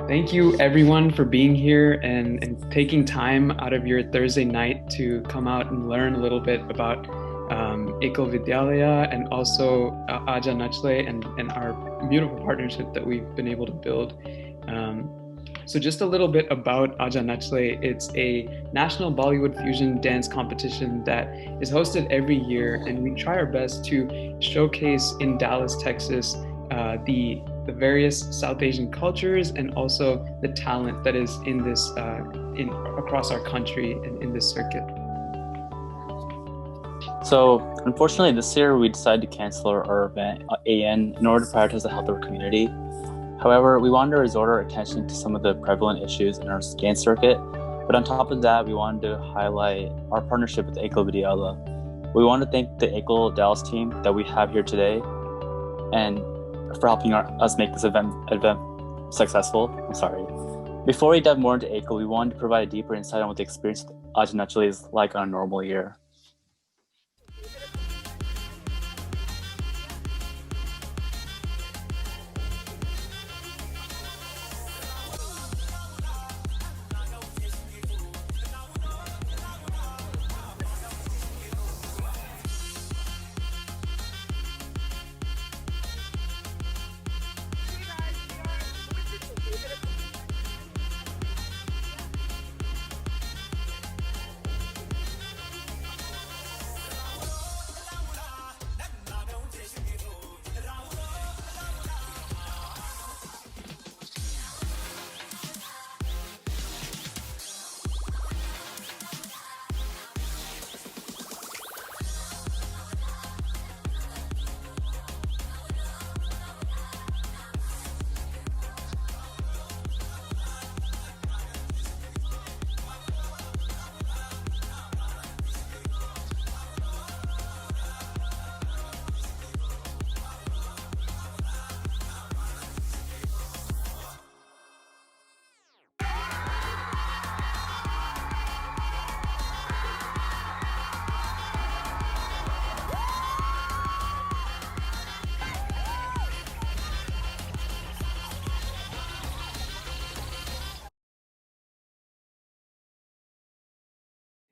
Thank you everyone for being here and taking time out of your Thursday night to come out and learn a little bit about Ekal Vidyalaya and also Aja Nachle and our beautiful partnership that we've been able to build. Um, so just a little bit about Aja Nachle. It's a national Bollywood fusion dance competition that is hosted every year, and we try our best to showcase in Dallas, Texas, the various South Asian cultures and also the talent that is in this in across our country and in this circuit. So, unfortunately, this year we decided to cancel our event AN in order to prioritize the health of our community. However, we wanted to resort our attention to some of the prevalent issues in our dance circuit. But on top of that, we wanted to highlight our partnership with Ekal Vidyala. We want to thank the Ekal Dallas team that we have here today and for helping us make this event successful. I'm sorry. Before we dive more into Ekal, we wanted to provide a deeper insight on what the experience with Ajahn is like on a normal year.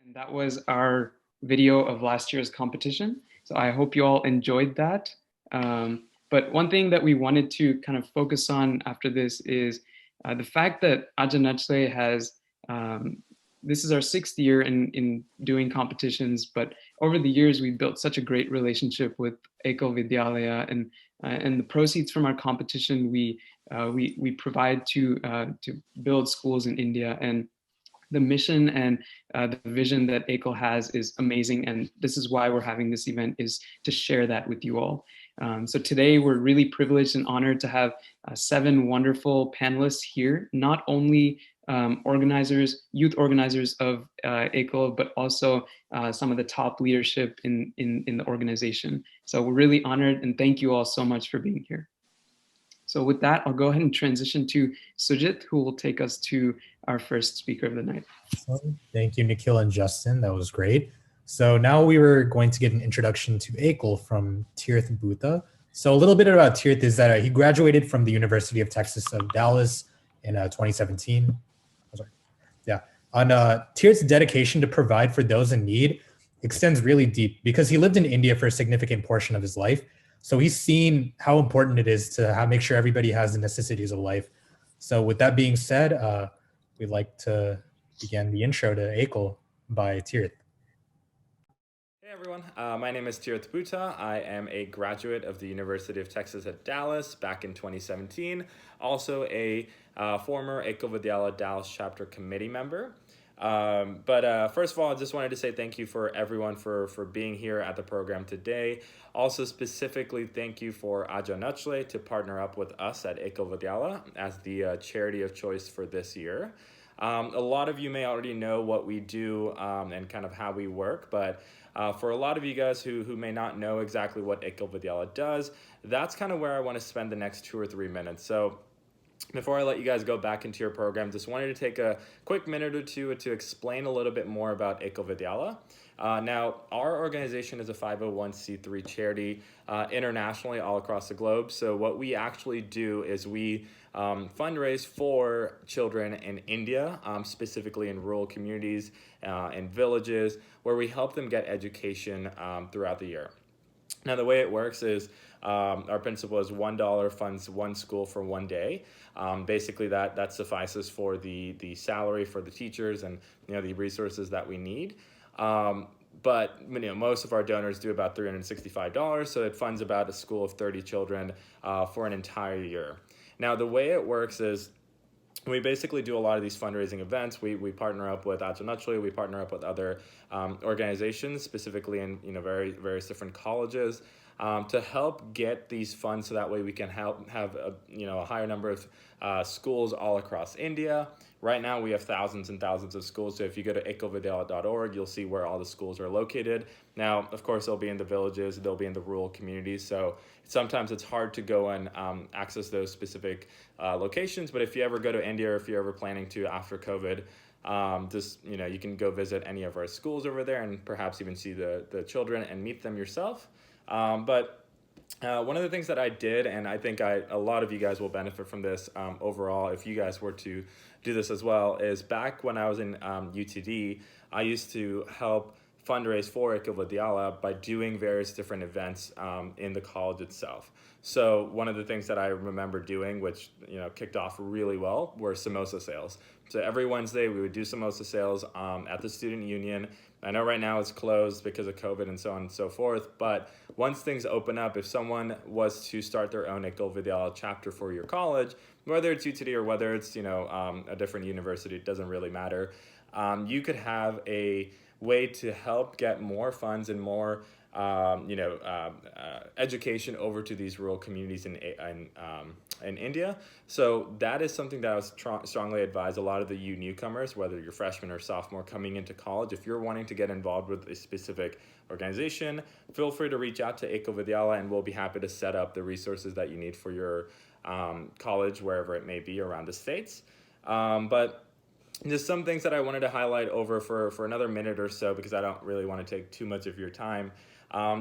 And that was our video of last year's competition. So I hope you all enjoyed that. But one thing that we wanted to kind of focus on after this is the fact that Aja Nachle has, this is our sixth year in doing competitions, but over the years we've built such a great relationship with Ekal Vidyalaya, and the proceeds from our competition we provide to build schools in India. And the mission and the vision that Ekal has is amazing, and this is why we're having this event, is to share that with you all. So today we're really privileged and honored to have seven wonderful panelists here, not only youth organizers of Ekal, but also some of the top leadership in the organization. So we're really honored, and thank you all so much for being here. So with that, I'll go ahead and transition to Sujit, who will take us to our first speaker of the night. Thank you, Nikhil and Justin. That was great. So now we were going to get an introduction to Ekal from Tirth Bhuta. So a little bit about Tirth is that he graduated from the University of Texas of Dallas in 2017. On Tirth's dedication to provide for those in need extends really deep because he lived in India for a significant portion of his life. So he's seen how important it is to make sure everybody has the necessities of life. So with that being said, we'd like to begin the intro to Ekal by Tirth. Hey everyone, my name is Tirth Bhuta. I am a graduate of the University of Texas at Dallas back in 2017. Also a former Ekal Vidyalaya Dallas chapter committee member. But first of all, I just wanted to say thank you for everyone for being here at the program today. Also specifically thank you for Aja Nachle to partner up with us at Ekal Vidyalaya as the charity of choice for this year. A lot of you may already know what we do and kind of how we work, but for a lot of you guys who may not know exactly what Ekal Vidyalaya does, that's kind of where I want to spend the next 2 or 3 minutes. So Before I let you guys go back into your program, just wanted to take a quick minute or two to explain a little bit more about Ekal Vidyalaya. Now, our organization is a 501c3 charity internationally all across the globe. So what we actually do is we fundraise for children in India, specifically in rural communities and villages, where we help them get education throughout the year. Now, the way it works is our principle is $1 funds one school for one day. Basically, that suffices for the salary for the teachers and the resources that we need. But most of our donors do about $365, so it funds about a school of 30 children for an entire year. Now, the way it works is we basically do a lot of these fundraising events. We partner up with Ajanachli, we partner up with other organizations, specifically in various different colleges, to help get these funds so that way we can have a higher number of schools all across India. Right now we have thousands and thousands of schools, so if you go to ekalvidyalaya.org, you'll see where all the schools are located. Now, of course, they'll be in the villages, they'll be in the rural communities, so sometimes it's hard to go and access those specific locations, but if you ever go to India or if you're ever planning to after COVID, you can go visit any of our schools over there and perhaps even see the children and meet them yourself. But one of the things that I did, and I think a lot of you guys will benefit from this overall if you guys were to do this as well, is back when I was in UTD, I used to help fundraise for Ekal Vidyalaya by doing various different events in the college itself. So one of the things that I remember doing, which kicked off really well, were samosa sales. So every Wednesday we would do samosa sales at the student union. I know right now it's closed because of COVID and so on and so forth, but once things open up, if someone was to start their own Ekal Vidyalaya chapter for your college, whether it's UTD or whether it's a different university, it doesn't really matter. You could have a way to help get more funds and more education over to these rural communities in India. So that is something that I would strongly advise a lot of the newcomers, whether you're freshman or sophomore coming into college. If you're wanting to get involved with a specific organization, feel free to reach out to Ekal Vidyalaya and we'll be happy to set up the resources that you need for your college, wherever it may be around the States. But just some things that I wanted to highlight over for another minute or so, because I don't really want to take too much of your time.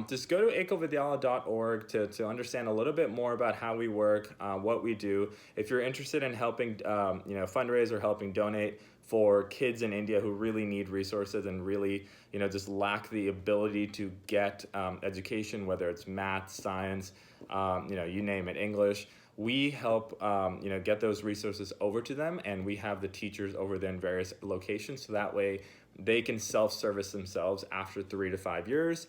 Just go to ekalvidyalaya.org to understand a little bit more about how we work, what we do. If you're interested in helping fundraise or helping donate for kids in India who really need resources and really just lack the ability to get education, whether it's math, science, you name it, English, we help get those resources over to them, and we have the teachers over there in various locations, so that way they can self-service themselves after 3 to 5 years.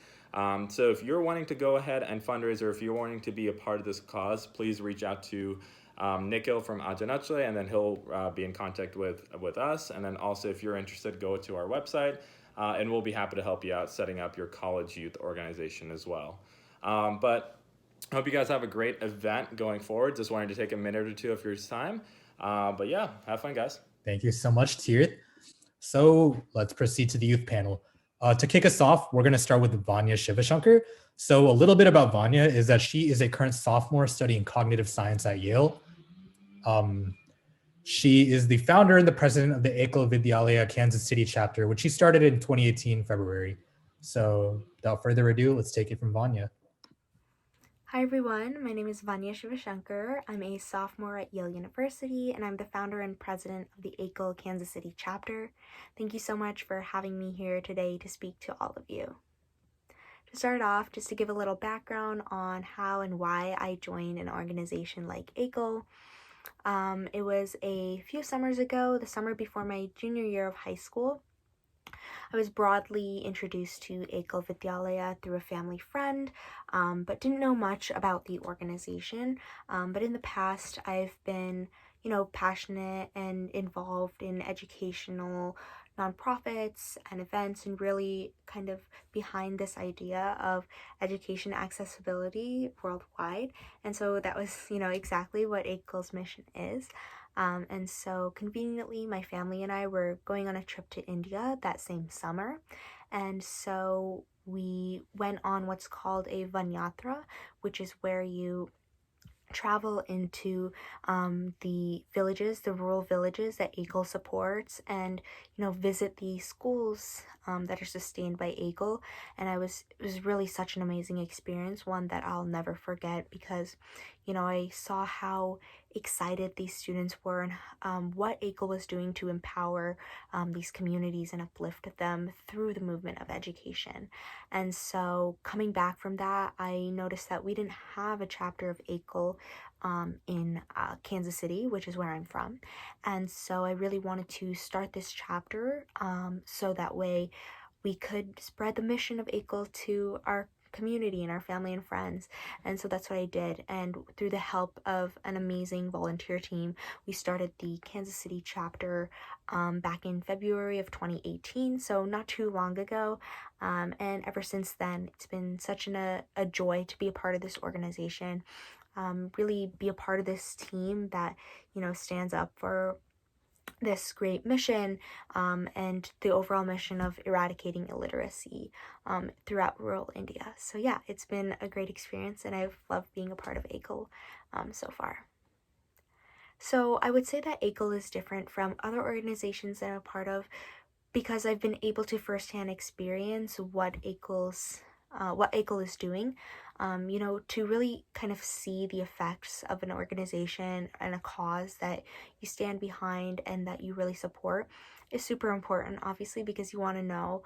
So if you're wanting to go ahead and fundraise, or if you're wanting to be a part of this cause, please reach out to Nikhil from Ajanachli, and then he'll be in contact with us. And then also, if you're interested, go to our website, and we'll be happy to help you out setting up your college youth organization as well. But I hope you guys have a great event going forward. Just wanted to take a minute or two of your time. But yeah, have fun, guys. Thank you so much, Tirth. So let's proceed to the youth panel. To kick us off, we're going to start with Vanya Shivashankar. So a little bit about Vanya is that she is a current sophomore studying cognitive science at Yale. She is the founder and the president of the Ekal Vidyalaya Kansas City chapter, which she started in 2018 February. So without further ado, let's take it from Vanya. Hi everyone, my name is Vanya Shivashankar. I'm a sophomore at Yale University, and I'm the founder and president of the Ekal Kansas City chapter. Thank you so much for having me here today to speak to all of you. To start off, just to give a little background on how and why I joined an organization like Ekal. It was a few summers ago, the summer before my junior year of high school. I was broadly introduced to Ekal Vidyalaya through a family friend, but didn't know much about the organization. But in the past, I've been, passionate and involved in educational nonprofits and events, and really kind of behind this idea of education accessibility worldwide. And so that was, exactly what Ekal's mission is. And so conveniently, my family and I were going on a trip to India that same summer. And so we went on what's called a Vanyatra, which is where you travel into the villages, the rural villages that Ekal supports, and visit the schools that are sustained by Ekal. And it was really such an amazing experience, one that I'll never forget, because I saw how excited these students were, and what Ekal was doing to empower these communities and uplift them through the movement of education. And so coming back from that, I noticed that we didn't have a chapter of Ekal in Kansas City, which is where I'm from. And so I really wanted to start this chapter so that way we could spread the mission of Ekal to our community and our family and friends. And so that's what I did. And through the help of an amazing volunteer team, we started the Kansas City chapter back in February of 2018, so not too long ago. And ever since then, it's been such a joy to be a part of this organization, really be a part of this team that stands up for this great mission, and the overall mission of eradicating illiteracy throughout rural India. So yeah, it's been a great experience, and I've loved being a part of Ekal so far. So I would say that Ekal is different from other organizations that I'm a part of because I've been able to firsthand experience what Ekal is doing, to really kind of see the effects of an organization and a cause that you stand behind and that you really support is super important, obviously, because you want to know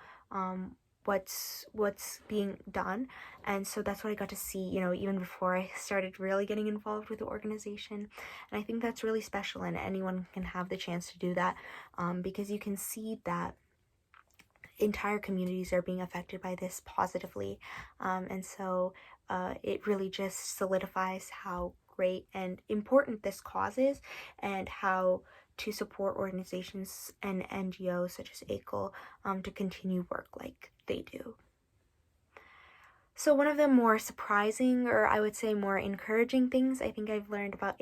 what's being done. And so that's what I got to see, even before I started really getting involved with the organization. And I think that's really special, and anyone can have the chance to do that, because you can see that entire communities are being affected by this positively. And so it really just solidifies how great and important this cause is, and how to support organizations and NGOs such as Ekal to continue work like they do. So one of the more surprising, or I would say more encouraging things I think I've learned about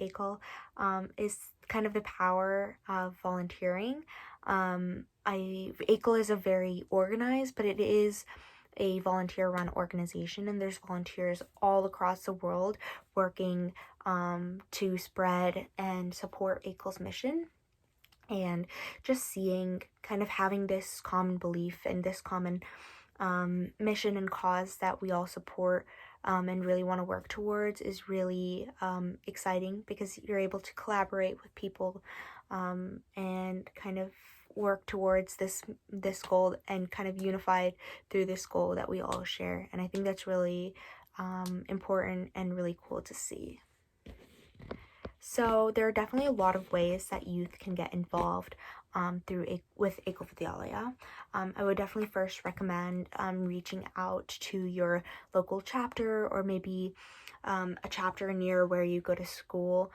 is kind of the power of volunteering. Ekal is a very organized, but it is a volunteer-run organization, and there's volunteers all across the world working to spread and support Ekal's mission. And just seeing, kind of having this common belief and this common mission and cause that we all support and really want to work towards is really exciting, because you're able to collaborate with people and kind of work towards this goal, and kind of unified through this goal that we all share. And I think that's really important and really cool to see. So there are definitely a lot of ways that youth can get involved with Ekal Vidyalaya. I would definitely first recommend reaching out to your local chapter, or maybe a chapter near where you go to school,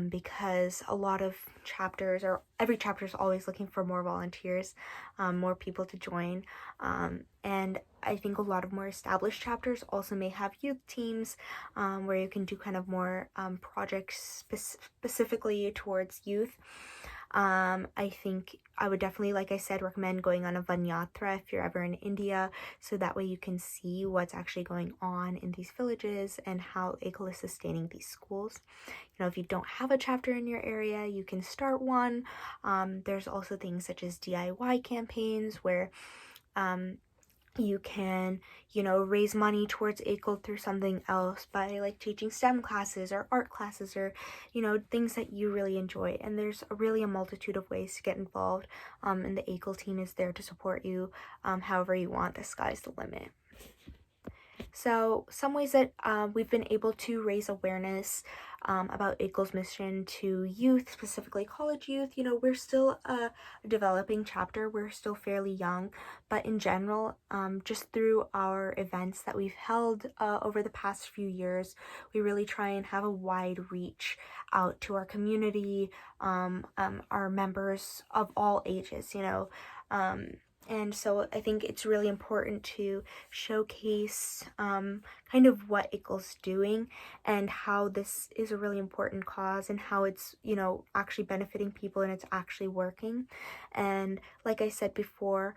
because a lot of chapters, or every chapter, is always looking for more volunteers, more people to join. And I think a lot of more established chapters also may have youth teams where you can do kind of more projects specifically towards youth. I think I would definitely, like I said, recommend going on a Vanyatra if you're ever in India, so that way you can see what's actually going on in these villages and how Ekal is sustaining these schools. If you don't have a chapter in your area, you can start one. There's also things such as DIY campaigns where you can, raise money towards Ekal through something else by like teaching STEM classes or art classes, or, things that you really enjoy. And there's really a multitude of ways to get involved. And the Ekal team is there to support you however you want. The sky's the limit. So some ways that we've been able to raise awareness about Ekal's mission to youth, specifically college youth. We're still a developing chapter. We're still fairly young, but in general, just through our events that we've held over the past few years, we really try and have a wide reach out to our community, our members of all ages, And so I think it's really important to showcase kind of what Ekal's doing and how this is a really important cause and how it's, actually benefiting people and it's actually working. And like I said before,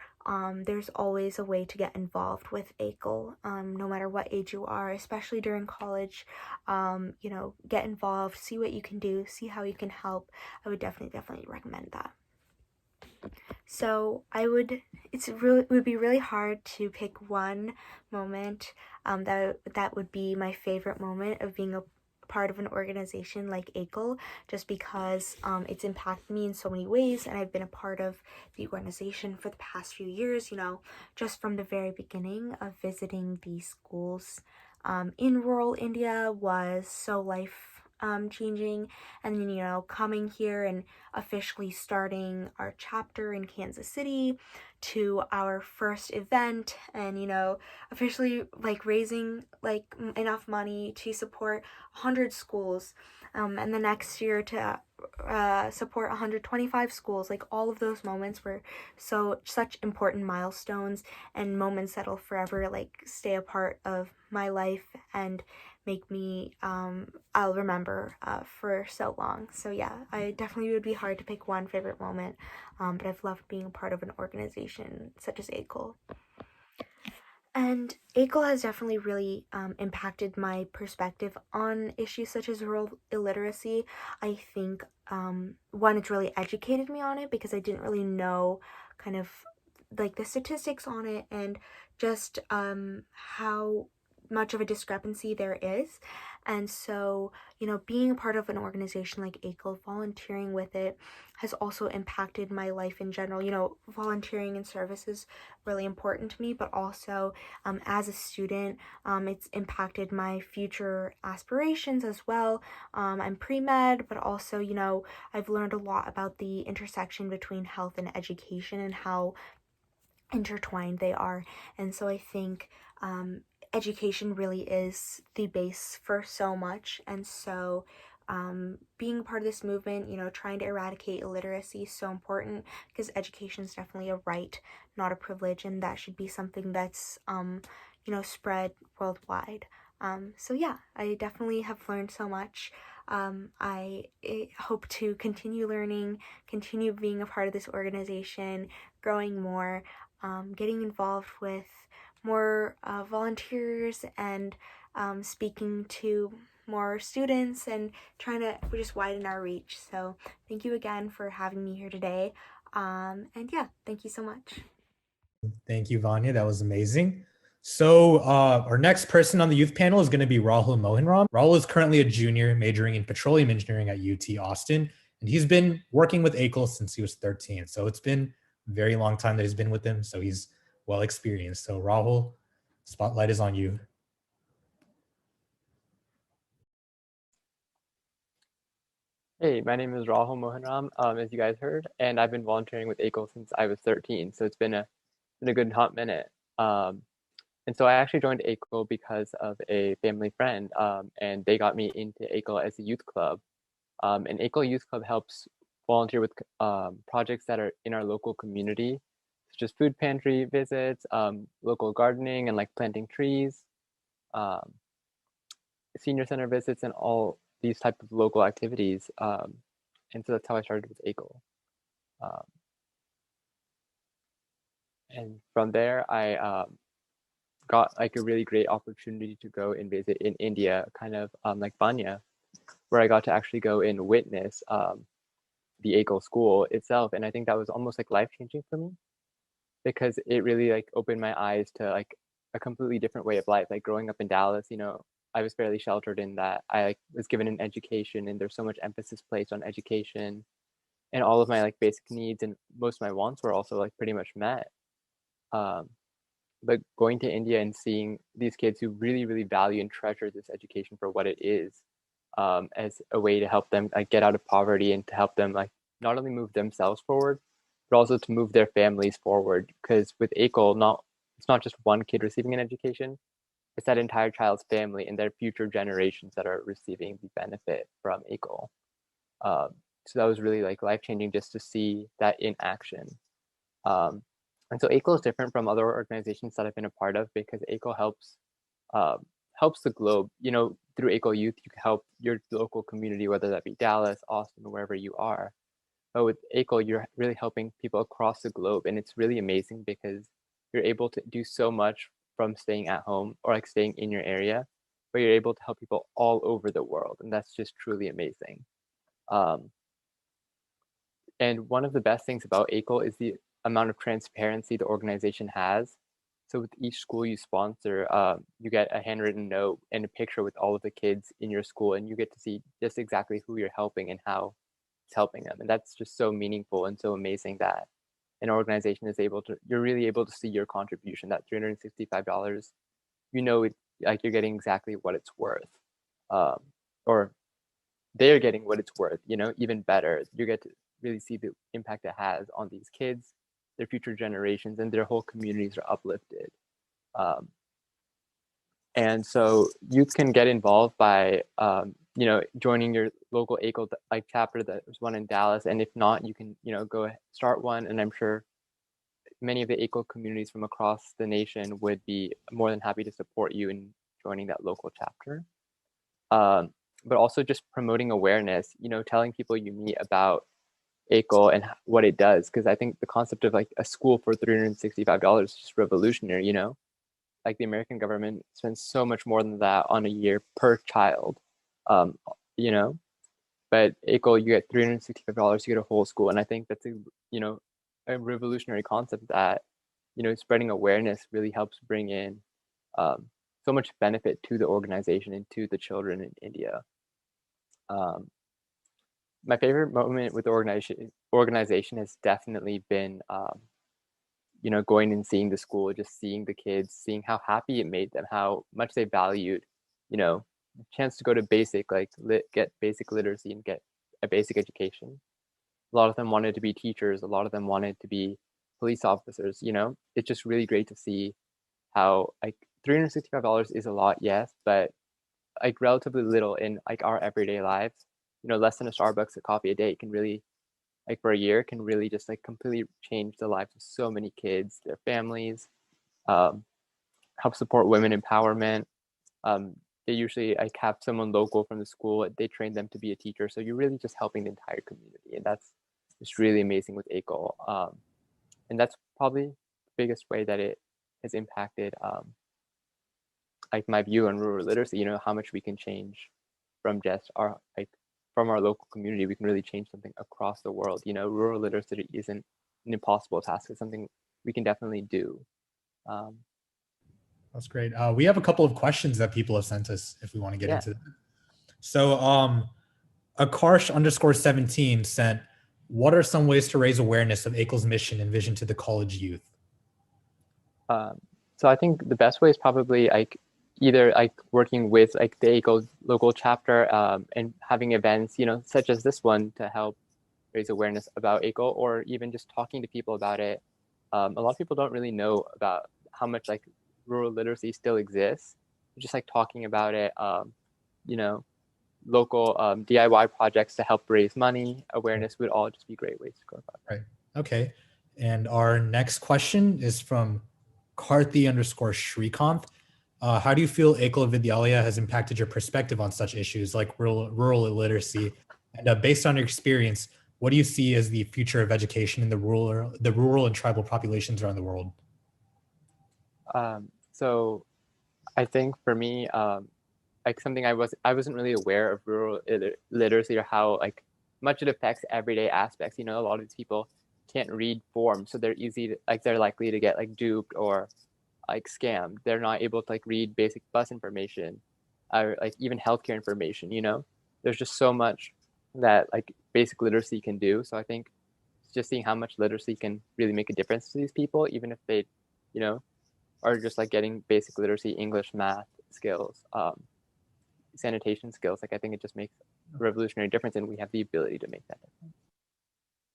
there's always a way to get involved with Ekal, no matter what age you are, especially during college. Get involved, see what you can do, see how you can help. I would definitely recommend that. So it would be really hard to pick one moment that would be my favorite moment of being a part of an organization like Ekal, just because it's impacted me in so many ways, and I've been a part of the organization for the past few years. Just from the very beginning of visiting these schools in rural India was so life changing, and then coming here and officially starting our chapter in Kansas City to our first event, and officially like raising like enough money to support 100 schools, and the next year to support 125 schools. Like, all of those moments were such important milestones and moments that'll forever like stay a part of my life and make me I'll remember for so long. So yeah, I definitely would be hard to pick one favorite moment, but I've loved being a part of an organization such as Ekal. And Ekal has definitely really impacted my perspective on issues such as rural illiteracy. I think, one, it's really educated me on it because I didn't really know kind of like the statistics on it and just how much of a discrepancy there is. And so, being a part of an organization like Ekal, volunteering with it, has also impacted my life in general. Volunteering and service is really important to me, but also as a student, it's impacted my future aspirations as well. I'm pre-med, but also, I've learned a lot about the intersection between health and education and how intertwined they are. And so I think education really is the base for so much. And so being part of this movement, trying to eradicate illiteracy is so important because education is definitely a right, not a privilege, and that should be something that's, spread worldwide. So yeah, I definitely have learned so much. I hope to continue learning, continue being a part of this organization, growing more, getting involved with more volunteers and speaking to more students and trying to just widen our reach. So thank you again for having me here today. And yeah, thank you so much. Thank you, Vanya. That was amazing. So our next person on the youth panel is going to be Rahul Mohanram. Rahul is currently a junior majoring in petroleum engineering at UT Austin, and he's been working with Ekal since he was 13. So it's been a very long time that he's been with them. So he's well experienced. So Rahul, spotlight is on you. Hey, my name is Rahul Mohanram, as you guys heard, and I've been volunteering with Ekal since I was 13, so it's been a good hot minute. And so I actually joined Ekal because of a family friend, and they got me into Ekal as a youth club. And Ekal Youth Club helps volunteer with projects that are in our local community, such as food pantry visits, local gardening, and like planting trees, um, senior center visits, and all these type of local activities. And so that's how I started with Ekal. Um, and from there, I got like a really great opportunity to go and visit in India, kind of like Vanya, where I got to actually go and witness the Ekal school itself. And I think that was almost like life changing for me because it really like opened my eyes to like a completely different way of life. Like growing up in Dallas, I was fairly sheltered in that I like, was given an education and there's so much emphasis placed on education, and all of my like basic needs and most of my wants were also like pretty much met. Um, but going to India and seeing these kids who really, really value and treasure this education for what it is, as a way to help them like get out of poverty and to help them like not only move themselves forward, but also to move their families forward. Because with Ekal, it's not just one kid receiving an education; it's that entire child's family and their future generations that are receiving the benefit from Ekal. Um, so that was really like life changing just to see that in action. Um, And so Ekal is different from other organizations that I've been a part of because Ekal uh, helps the globe. You know, through Ekal Youth, you can help your local community, whether that be Dallas, Austin, wherever you are. But with Ekal, you're really helping people across the globe, and it's really amazing because you're able to do so much from staying at home or like staying in your area, but you're able to help people all over the world, and that's just truly amazing. Um, and one of the best things about Ekal is the amount of transparency the organization has. So with each school you sponsor, you get a handwritten note and a picture with all of the kids in your school, and you get to see just exactly who you're helping and how it's helping them. And that's just so meaningful and so amazing that an organization is able to, you're really able to see your contribution, that $365, you know, like you're getting exactly what it's worth. Um, or they're getting what it's worth, you know, even better. You get to really see the impact it has on these kids, their future generations, and their whole communities are uplifted. Um, and so youth can get involved by, you know, joining your local Ekal like chapter. There's one in Dallas, and if not, you can, you know, go start one. And I'm sure many of the Ekal communities from across the nation would be more than happy to support you in joining that local chapter. But also just promoting awareness, you know, telling people you meet about Ekal and what it does. Because I think the concept of like a school for $365 is just revolutionary, you know? Like the American government spends so much more than that on a year per child, you know? But Ekal, you get $365, you get a whole school. And I think that's you know, a revolutionary concept that, you know, spreading awareness really helps bring in so much benefit to the organization and to the children in India. My favorite moment with the organization has definitely been, you know, going and seeing the school, just seeing the kids, seeing how happy it made them, how much they valued, you know, the chance to go to basic, like get basic literacy and get a basic education. A lot of them wanted to be teachers. A lot of them wanted to be police officers. You know, it's just really great to see how like $365 is a lot, yes, but like relatively little in like our everyday lives. You know, less than a Starbucks a coffee a day can really, like for a year, can really just like completely change the lives of so many kids, their families, um, help support women empowerment. Um, they usually like have someone local from the school. They train them to be a teacher, so you're really just helping the entire community, and that's just really amazing with Ekal. And that's probably the biggest way that it has impacted like my view on rural literacy. You know, how much we can change from just our like from our local community. We can really change something across the world. You know, rural literacy isn't an impossible task. It's something we can definitely do. That's great. We have a couple of questions that people have sent us if we want to get into that. So Akarsh_17 sent, what are some ways to raise awareness of Ekal's mission and vision to the college youth? So I think the best way is probably like either like working with like the Ekal local chapter and having events, you know, such as this one to help raise awareness about Ekal, or even just talking to people about it. A lot of people don't really know about how much like rural literacy still exists. Just like talking about it, you know, local DIY projects to help raise money, awareness would all just be great ways to go about it. Right. Okay. And our next question is from Karthi_Shrikant. How do you feel Ekal Vidyalaya has impacted your perspective on such issues like rural illiteracy? And based on your experience, what do you see as the future of education in the rural and tribal populations around the world? So I think for me, like something I wasn't really aware of rural literacy or how like much it affects everyday aspects. You know, a lot of these people can't read forms, so they're they're likely to get like duped or like scammed. They're not able to like read basic bus information or like even healthcare information. You know, there's just so much that like basic literacy can do. So I think just seeing how much literacy can really make a difference to these people, even if they, you know, are just like getting basic literacy, English, math skills, sanitation skills. Like I think it just makes a revolutionary difference, and we have the ability to make that difference.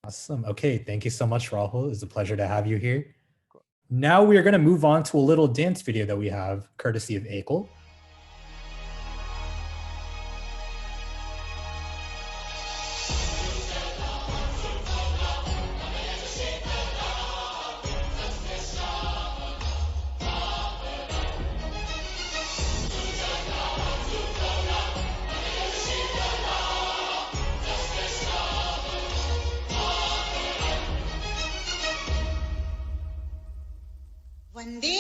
Awesome. Okay. Thank you so much, Rahul. It's a pleasure to have you here. Cool. Now we are going to move on to a little dance video that we have courtesy of Ekal. वंदे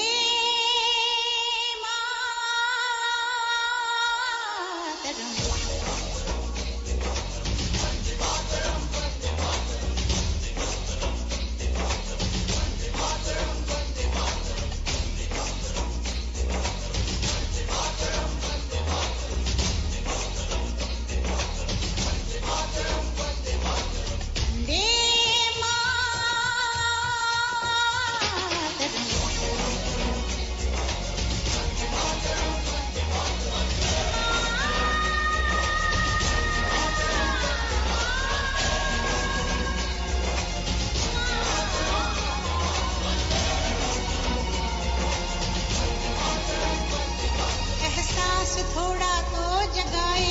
थोड़ा तो जगाए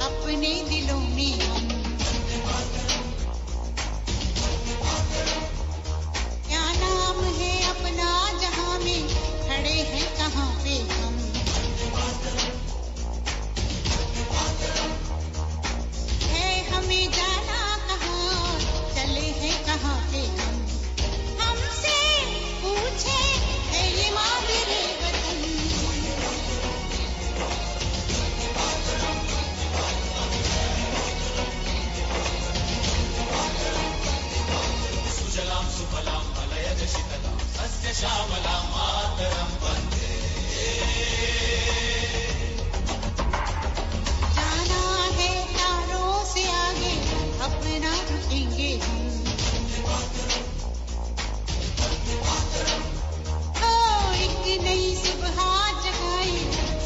अपने दिलों में हम क्या नाम है अपना जहां में खड़े हैं कहां पे हम है हमें जाना कहां चले हैं कहां पे हम हमसे पूछे है ये मादरे वतन श्यामलां मातरं वन्दे जाना है तारों से आगे अपना रुकेंगे हम हो एक नई सुबह जगाई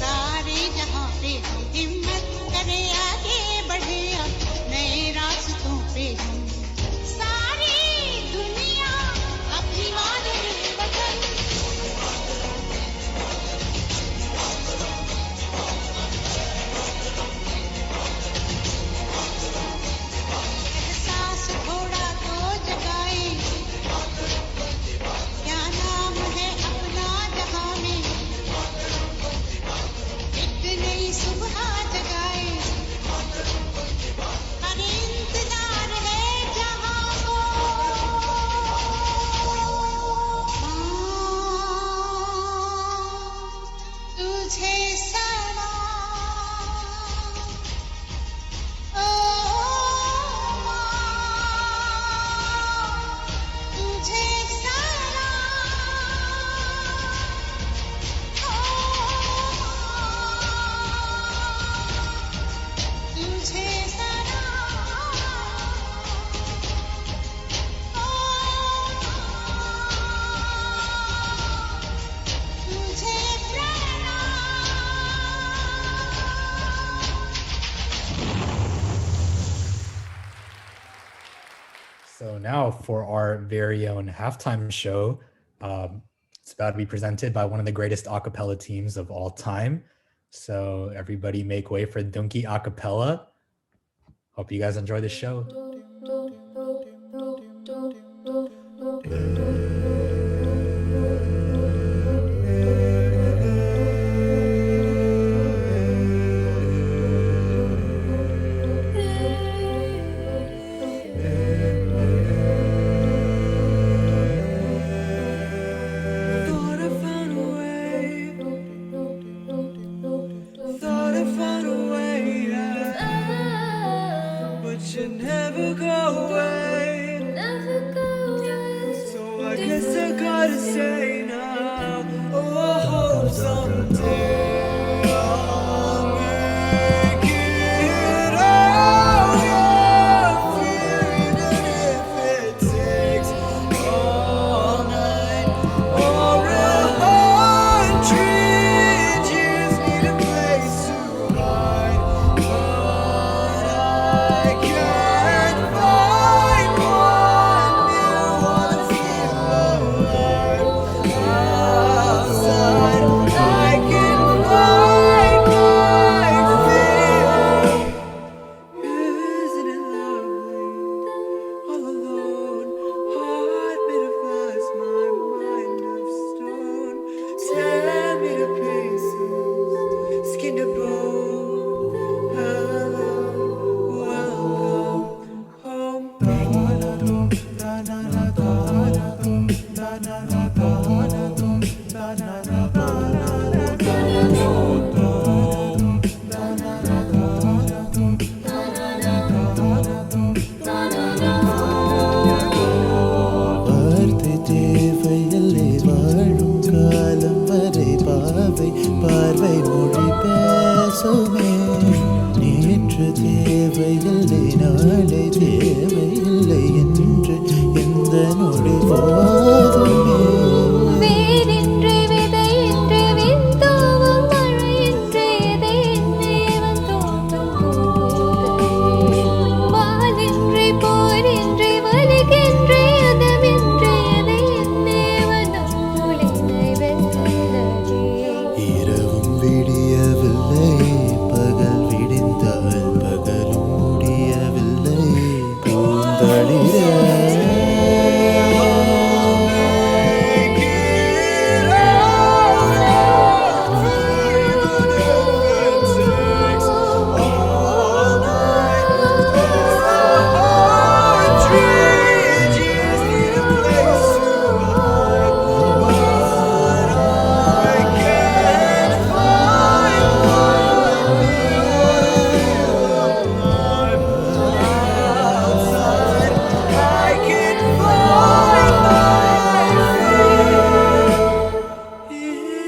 सारे जहां पे हिम्मत करे आगे बढ़े अब नए रास्तों पे हम सारी दुनिया अपनी मादरे So now for our very own halftime show, it's about to be presented by one of the greatest a cappella teams of all time. So everybody make way for Dunki a cappella. Hope you guys enjoy the show. Never go away. So பார்வை பார்வை மொழி பேசுமே நேற்று தேவையில்லை நாளை தேவையில்லை என்று எந்த நொடி போதுமே வேரின்றி விதையின்றி விந்தோவும் மழையின்றி எதை தேவன் தோன்றும் போதே வாலின்றி போரின்றி வலிகின்றி யுதமின்றி எதை தேவனும் மூலினை வெல்லதே இரவும் விடியவில்லை பகல் விடிந்தால் பகலும் முடியவில்லை பூந்தளிரே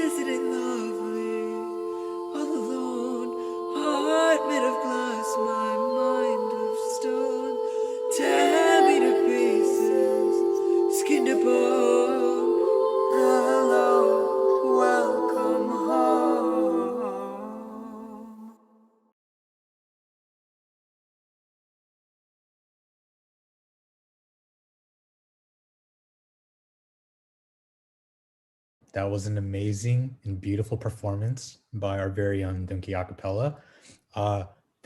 Isn't it lovely? All alone, heart made of glass, my mind of stone. Tear me to pieces, skin to bone. Hello, welcome home. That was an amazing and beautiful performance by our very own Dunki Acapella.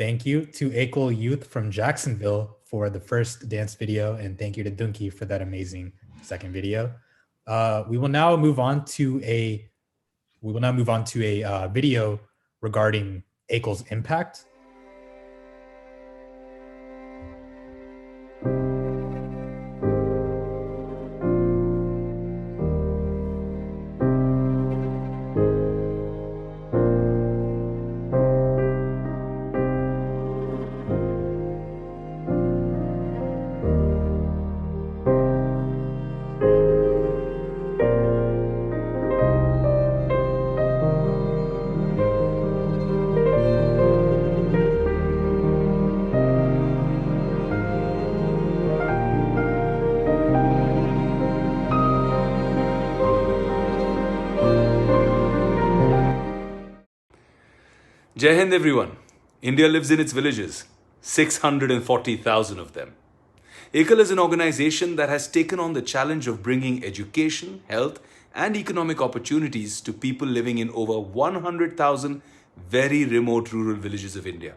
Thank you to Ekal Youth from Jacksonville for the first dance video, and thank you to Dunki for that amazing second video. We will now move on to a video regarding Ekal's impact. Jai Hind everyone. India lives in its villages, 640,000 of them. Ekal is an organization that has taken on the challenge of bringing education, health and economic opportunities to people living in over 100,000 very remote rural villages of India.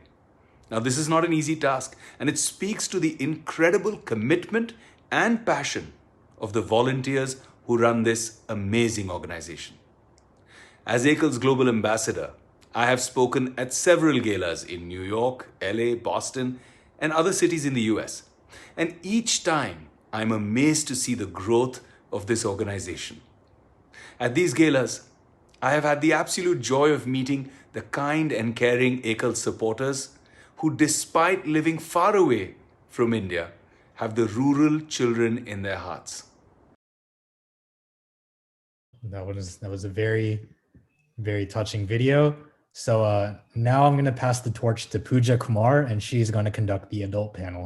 Now this is not an easy task, and it speaks to the incredible commitment and passion of the volunteers who run this amazing organization. As Ekal's global ambassador, I have spoken at several galas in New York, LA, Boston, and other cities in the US. And each time, I'm amazed to see the growth of this organization. At these galas, I have had the absolute joy of meeting the kind and caring Ekal supporters who, despite living far away from India, have the rural children in their hearts. That was a very, very touching video. So now I'm going to pass the torch to Pooja Kumar, and she's going to conduct the adult panel.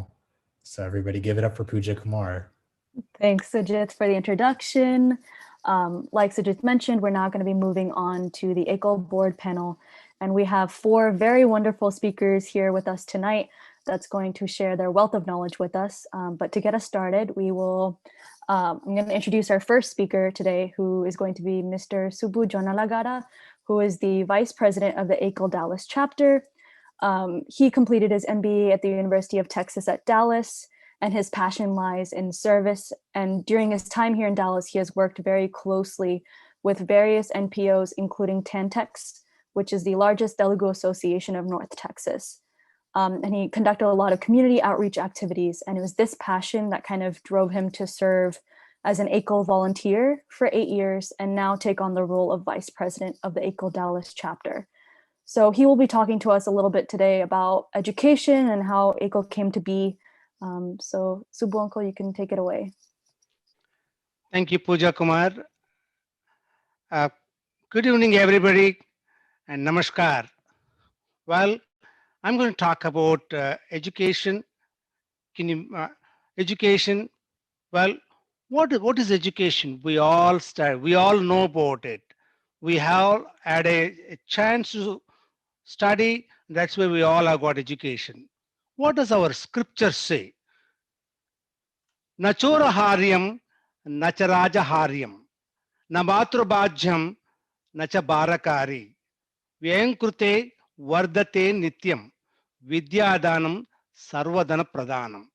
So everybody give it up for Pooja Kumar. Thanks, Sujit, for the introduction. Like Sujit mentioned, we're now going to be moving on to the Ekal board panel. And we have 4 very wonderful speakers here with us tonight that's going to share their wealth of knowledge with us. But to get us started, I'm going to introduce our first speaker today, who is going to be Mr. Subbu Jonalagada, who is the Vice President of the Ekal Dallas chapter. He completed his MBA at the University of Texas at Dallas, and his passion lies in service. And during his time here in Dallas, he has worked very closely with various NPOs, including Tantex, which is the largest Telugu association of North Texas. And he conducted a lot of community outreach activities. And it was this passion that kind of drove him to serve as an Ekal volunteer for 8 years and now take on the role of Vice President of the Ekal Dallas chapter. So he will be talking to us a little bit today about education and how Ekal came to be. So Subbu uncle, you can take it away. Thank you, Pooja Kumar. Good evening, everybody, and namaskar. Well, I'm going to talk about education. Can you, education? Well, what is education? We all study. We all know about it. We have had a chance to study. That's why we all have got education. What does our scripture say? Nachora haryam, nacharaja haryam, na matrubhajyam, nacha barakari. Vyankrute vardate nityam vidyadanam sarvadana pradhanam.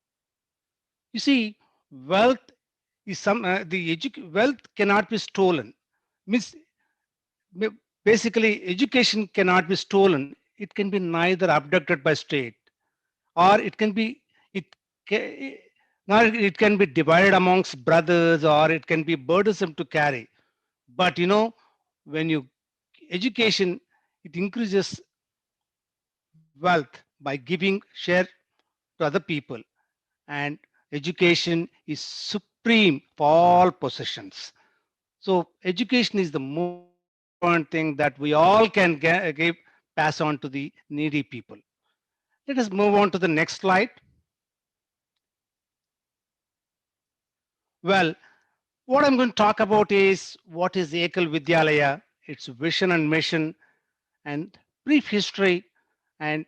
You see, wealth is wealth cannot be stolen. Means basically education cannot be stolen. It can be neither abducted by state or it ca- nor it can be divided amongst brothers or it can be burdensome to carry. But when you education, it increases wealth by giving share to other people, and education is supreme for all possessions. So education is the most important thing that we all can give, pass on to the needy people. Let us move on to the next slide. Well, what I'm going to talk about is what is Ekal Vidyalaya, its vision and mission, and brief history, and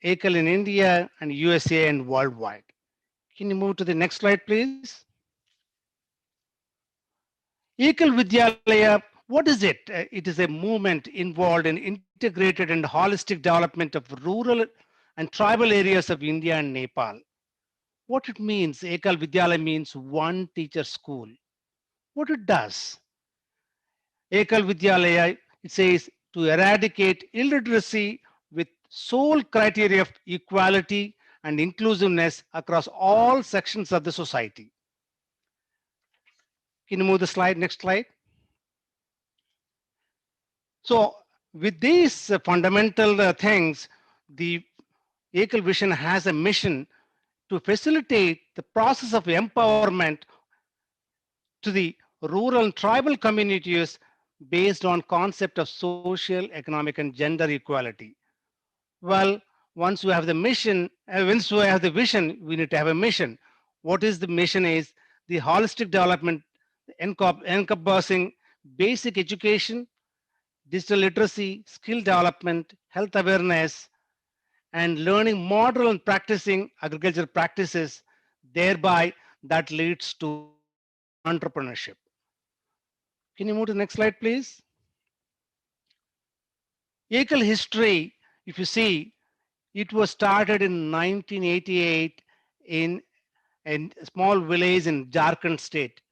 Ekal in India and USA and worldwide. Can you move to the next slide, please? Ekal Vidyalaya, what is it? It is a movement involved in integrated and holistic development of rural and tribal areas of India and Nepal. What it means, Ekal Vidyalaya means one teacher school. What it does, Ekal Vidyalaya, it says to eradicate illiteracy with sole criteria of equality and inclusiveness across all sections of the society. Can you move the slide? Next slide. So, with these fundamental things, the Ekal Vision has a mission to facilitate the process of empowerment to the rural and tribal communities based on concept of social, economic, and gender equality. Well, once we have the mission, once we have the vision, we need to have a mission. What is the mission? Is the holistic development encompassing basic education, digital literacy, skill development, health awareness, and learning modern and practicing agriculture practices, thereby that leads to entrepreneurship. Can you move to the next slide, please? Ekal history, if you see, it was started in 1988 in a small village in Jharkhand state.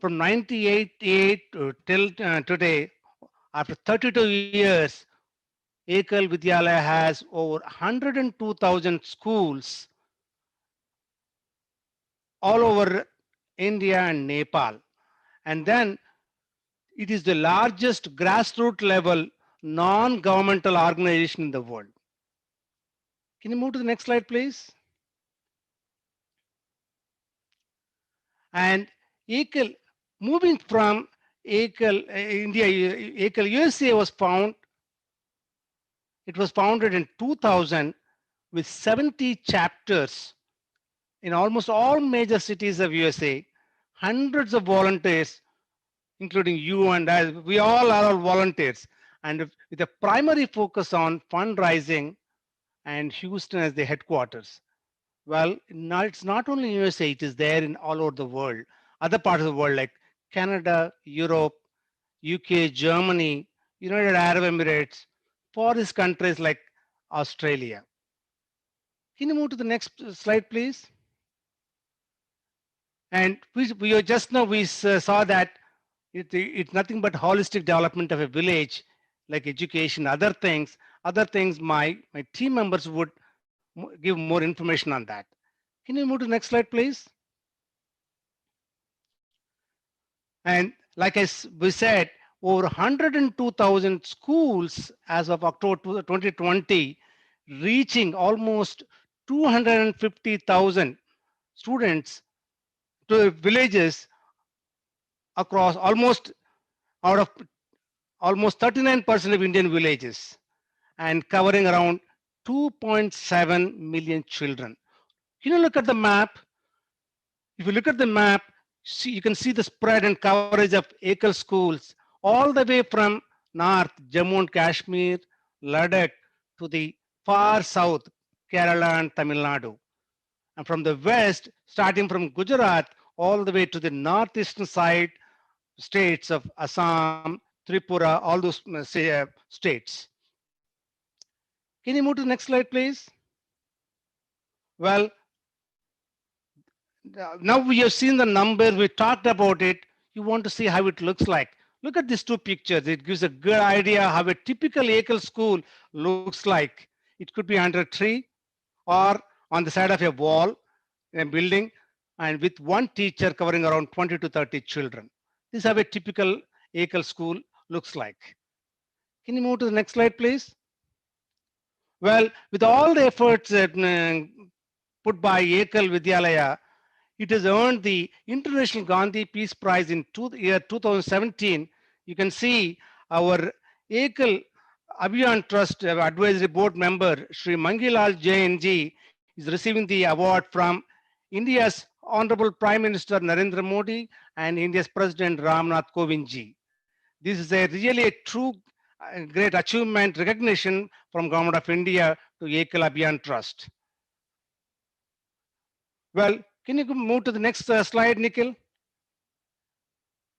From 1988 till today, after 32 years, Ekal Vidyalaya has over 102,000 schools all over India and Nepal. And then it is the largest grassroots level non-governmental organization in the world. Can you move to the next slide, please? And Ekal, moving from Ekal, India, Ekal USA was found. It was founded in 2000 with 70 chapters in almost all major cities of USA, hundreds of volunteers, including you and I. We all are volunteers, and with a primary focus on fundraising and Houston as the headquarters. Well, now it's not only in USA, it is there in all over the world, other parts of the world like Canada, Europe, UK, Germany, United Arab Emirates, forest countries like Australia. Can you move to the next slide, please? And we just now we saw that it's nothing but holistic development of a village, like education, other things. My team members would give more information on that. Can you move to the next slide, please? And like we said, over 102,000 schools as of October 2020, reaching almost 250,000 students to villages across almost out of almost 39% of Indian villages and covering around 2.7 million children. Can you look at the map? If you look at the map, you can see the spread and coverage of Ekal schools all the way from north, Jammu and Kashmir, Ladakh, to the far south, Kerala and Tamil Nadu. And from the west, starting from Gujarat, all the way to the northeastern side states of Assam, Tripura, all those states. Can you move to the next slide, please? Well, now we have seen the numbers, we talked about it. You want to see how it looks like. Look at these two pictures. It gives a good idea how a typical Ekal school looks like. It could be under a tree or on the side of a wall in a building and with one teacher covering around 20 to 30 children. This is how a typical Ekal school looks like. Can you move to the next slide, please? Well, with all the efforts put by Ekal Vidyalaya, it has earned the International Gandhi Peace Prize in year 2017. You can see our Ekal Abhiyan Trust Advisory Board member, Sri Mangilal Jain is receiving the award from India's Honorable Prime Minister Narendra Modi and India's President Ramnath Kovind ji. This is a really a true great achievement recognition from Government of India to Ekal Abhiyan Trust. Well, can you move to the next slide, Nikhil?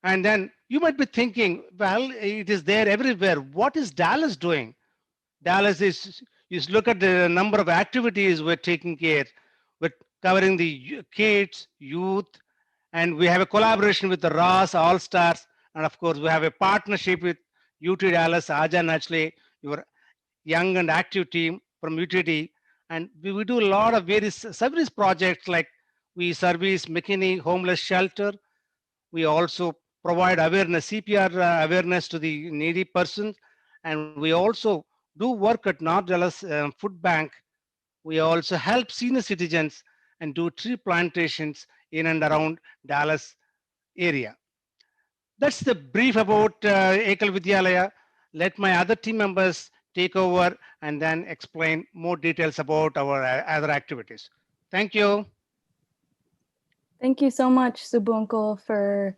And then you might be thinking, well, it is there everywhere. What is Dallas doing? Dallas is look at the number of activities we're taking care. We're covering the kids, youth, and we have a collaboration with the RAS All Stars, and of course we have a partnership with UT Dallas, Aja naturally, your young and active team from UTD, and we do a lot of various service projects like we service McKinney Homeless Shelter. We also provide awareness, CPR awareness to the needy persons, and we also do work at North Dallas Food Bank. We also help senior citizens and do tree plantations in and around Dallas area. That's the brief about Ekal Vidyalaya. Let my other team members take over and then explain more details about our other activities. Thank you. Thank you so much, Subbu Uncle, for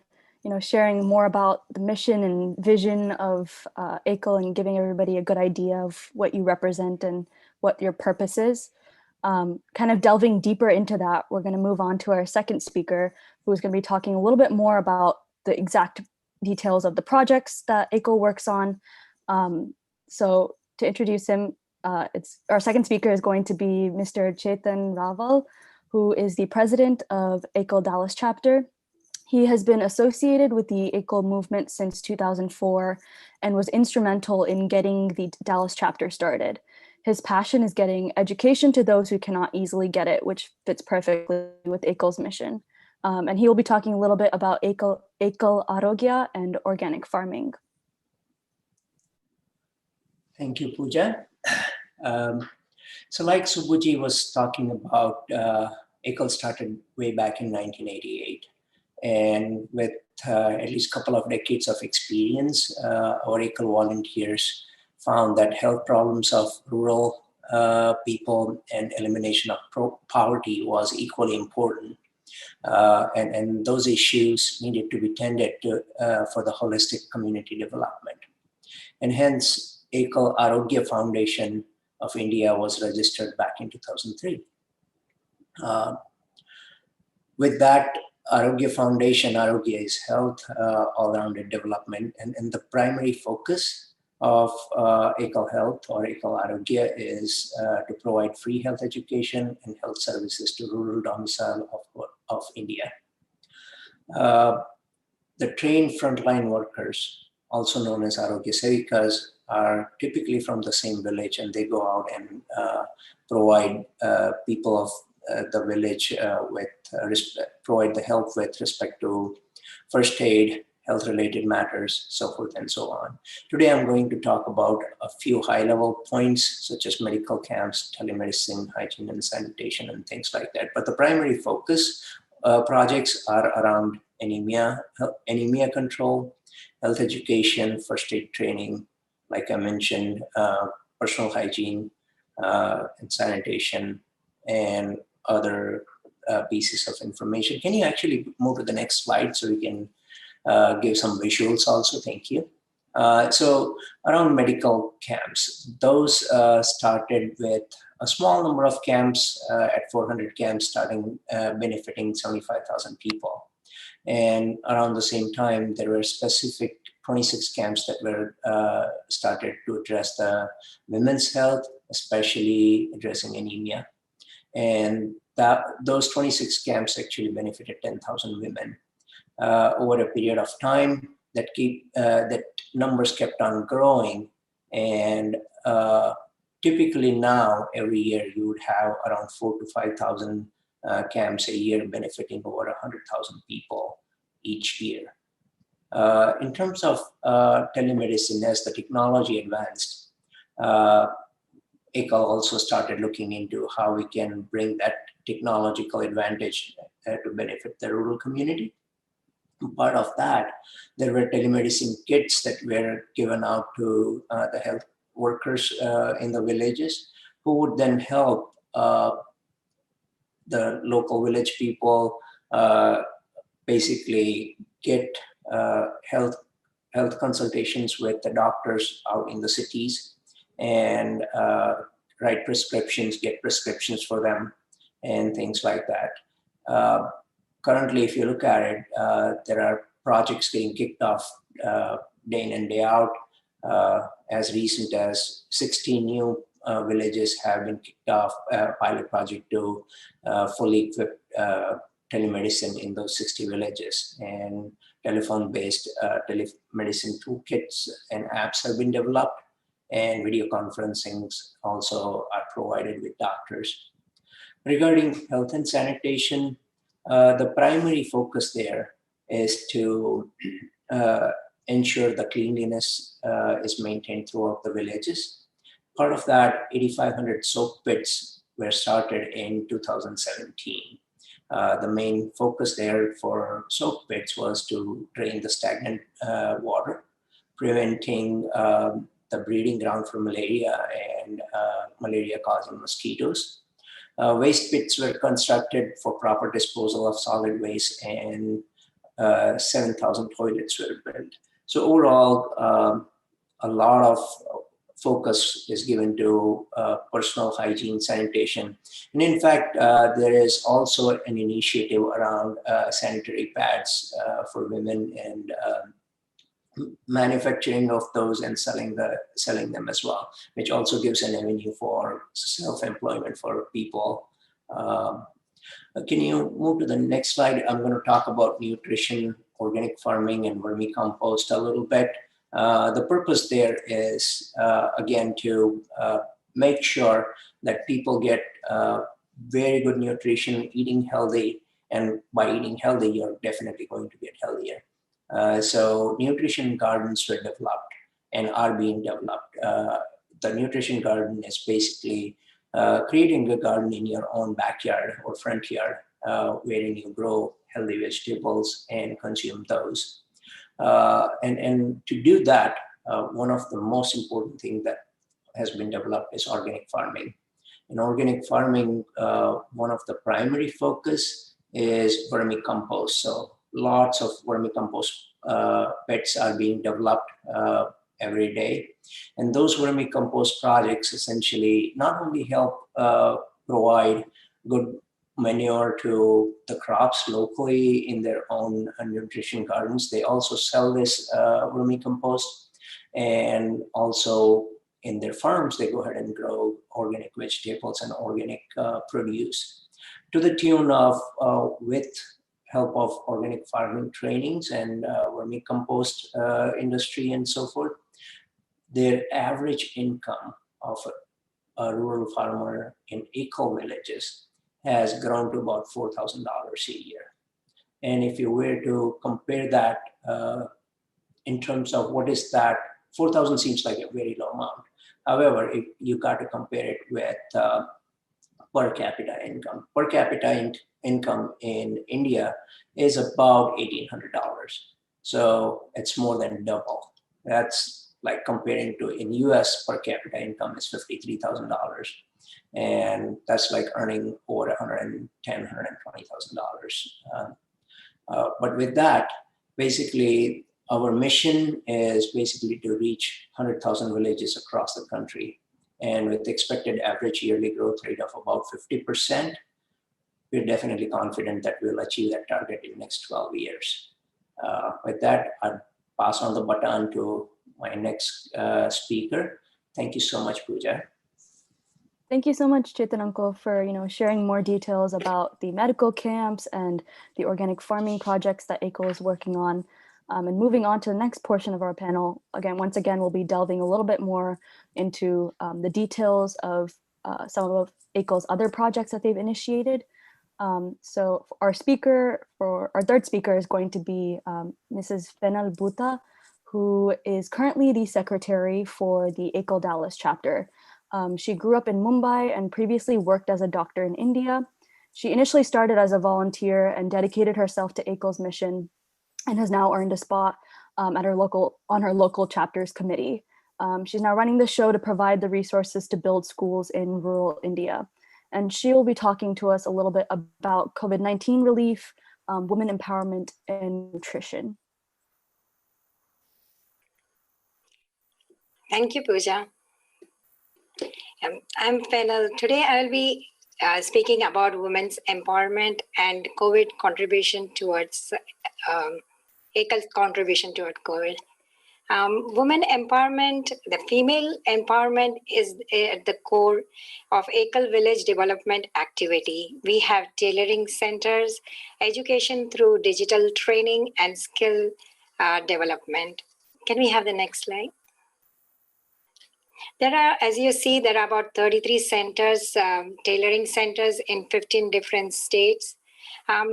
sharing more about the mission and vision of Ekal and giving everybody a good idea of what you represent and what your purpose is. Kind of delving deeper into that, we're going to move on to our second speaker, who's going to be talking a little bit more about the exact details of the projects that Ekal works on. So to introduce him, our second speaker is going to be Mr. Chetan Raval, who is the president of Ekal Dallas chapter. He has been associated with the Ekal movement since 2004 and was instrumental in getting the Dallas chapter started. His passion is getting education to those who cannot easily get it, which fits perfectly with Ekal's mission. And he will be talking a little bit about Ekal Arogya and organic farming. Thank you, Pooja. So like Subbuji was talking about, Ekal started way back in 1988. And with at least a couple of decades of experience, our Ekal volunteers found that health problems of rural people and elimination of poverty was equally important. And those issues needed to be tended to for the holistic community development. And hence, Ekal Arogya Foundation of India was registered back in 2003. With that, Arogya Foundation, Arogya is health, all-rounded development, and the primary focus of Ekal Health or Ekal Arogya is to provide free health education and health services to rural domicile of India. The trained frontline workers, also known as Arogya Sevikas, are typically from the same village, and they go out and provide people of the village provide the help with respect to first aid, health-related matters, so forth and so on. Today, I'm going to talk about a few high-level points, such as medical camps, telemedicine, hygiene and sanitation, and things like that. But the primary focus projects are around anemia control, health education, first aid training, like I mentioned, personal hygiene and sanitation, and other pieces of information. Can you actually move to the next slide so we can give some visuals also? Thank you. So around medical camps, those started with a small number of camps at 400 camps, starting benefiting 75,000 people. And around the same time, there were specific 26 camps that were started to address the women's health, especially addressing anemia. And those 26 camps actually benefited 10,000 women. Over a period of time, that numbers kept on growing, and typically now every year you would have around 4,000 to 5,000 camps a year, benefiting over 100,000 people each year. In terms of telemedicine, as the technology advanced, Ekal also started looking into how we can bring that technological advantage to benefit the rural community. Part of that, there were telemedicine kits that were given out to the health workers in the villages, who would then help the local village people basically get health consultations with the doctors out in the cities, and write prescriptions, get prescriptions for them, and things like that. Currently, if you look at it, there are projects getting kicked off day in and day out. As recent as 16 new villages have been kicked off a pilot project to fully equip telemedicine in those 60 villages. And telephone-based telemedicine toolkits and apps have been developed, and video conferencings also are provided with doctors. Regarding health and sanitation, the primary focus there is to ensure the cleanliness is maintained throughout the villages. Part of that, 8,500 soak pits were started in 2017. The main focus there for soak pits was to drain the stagnant water, preventing the breeding ground for malaria and malaria-causing mosquitoes. Waste pits were constructed for proper disposal of solid waste, and 7,000 toilets were built. So overall, a lot of focus is given to personal hygiene, sanitation. And in fact, there is also an initiative around sanitary pads for women, and manufacturing of those and selling them as well, which also gives an avenue for self-employment for people. Can you move to the next slide? I'm going to talk about nutrition, organic farming, and vermicompost a little bit. The purpose there is, again, to make sure that people get very good nutrition, eating healthy, and by eating healthy, you're definitely going to get healthier. So nutrition gardens were developed and are being developed. The nutrition garden is basically creating a garden in your own backyard or front yard, wherein you grow healthy vegetables and consume those. And to do that, one of the most important things that has been developed is organic farming. In organic farming, one of the primary focus is vermicompost. So lots of vermicompost beds are being developed every day. And those vermicompost projects essentially not only help provide good manure to the crops locally in their own nutrition gardens, they also sell this vermicompost, and also in their farms, they go ahead and grow organic vegetables and organic produce to the tune of, with help of organic farming trainings and vermicompost industry and so forth, their average income of a rural farmer in Ekal villages has grown to about $4,000 a year. And if you were to compare that in terms of what is that, 4,000 seems like a very low amount. However, if you got to compare it with per capita income. Per capita income in India is about $1,800. So it's more than double. That's like comparing to in US per capita income is $53,000. And that's like earning over $110,000, $120,000. But with that, basically, our mission is basically to reach 100,000 villages across the country. And with the expected average yearly growth rate of about 50%, we're definitely confident that we'll achieve that target in the next 12 years. With that, I'll pass on the baton to my next speaker. Thank you so much, Pooja. Thank you so much, Chetan Uncle, for sharing more details about the medical camps and the organic farming projects that Ekal is working on. And moving on to the next portion of our panel, once again, we'll be delving a little bit more into the details of some of Ekal's other projects that they've initiated. So our third speaker is going to be Mrs. Fenal Bhuta, who is currently the secretary for the Ekal Dallas chapter. She grew up in Mumbai and previously worked as a doctor in India. She initially started as a volunteer and dedicated herself to Ekal's mission, and has now earned a spot on her local chapter's committee. She's now running the show to provide the resources to build schools in rural India. And she will be talking to us a little bit about COVID-19 relief, women empowerment, and nutrition. Thank you, Pooja. I'm Fenal. Today I will be speaking about women's empowerment and COVID contribution towards Ekal's contribution toward COVID. Women empowerment, the female empowerment is at the core of Ekal village development activity. We have tailoring centers, education through digital training and skill development. Can we have the next slide? There are, as you see, there are about 33 centers, tailoring centers in 15 different states.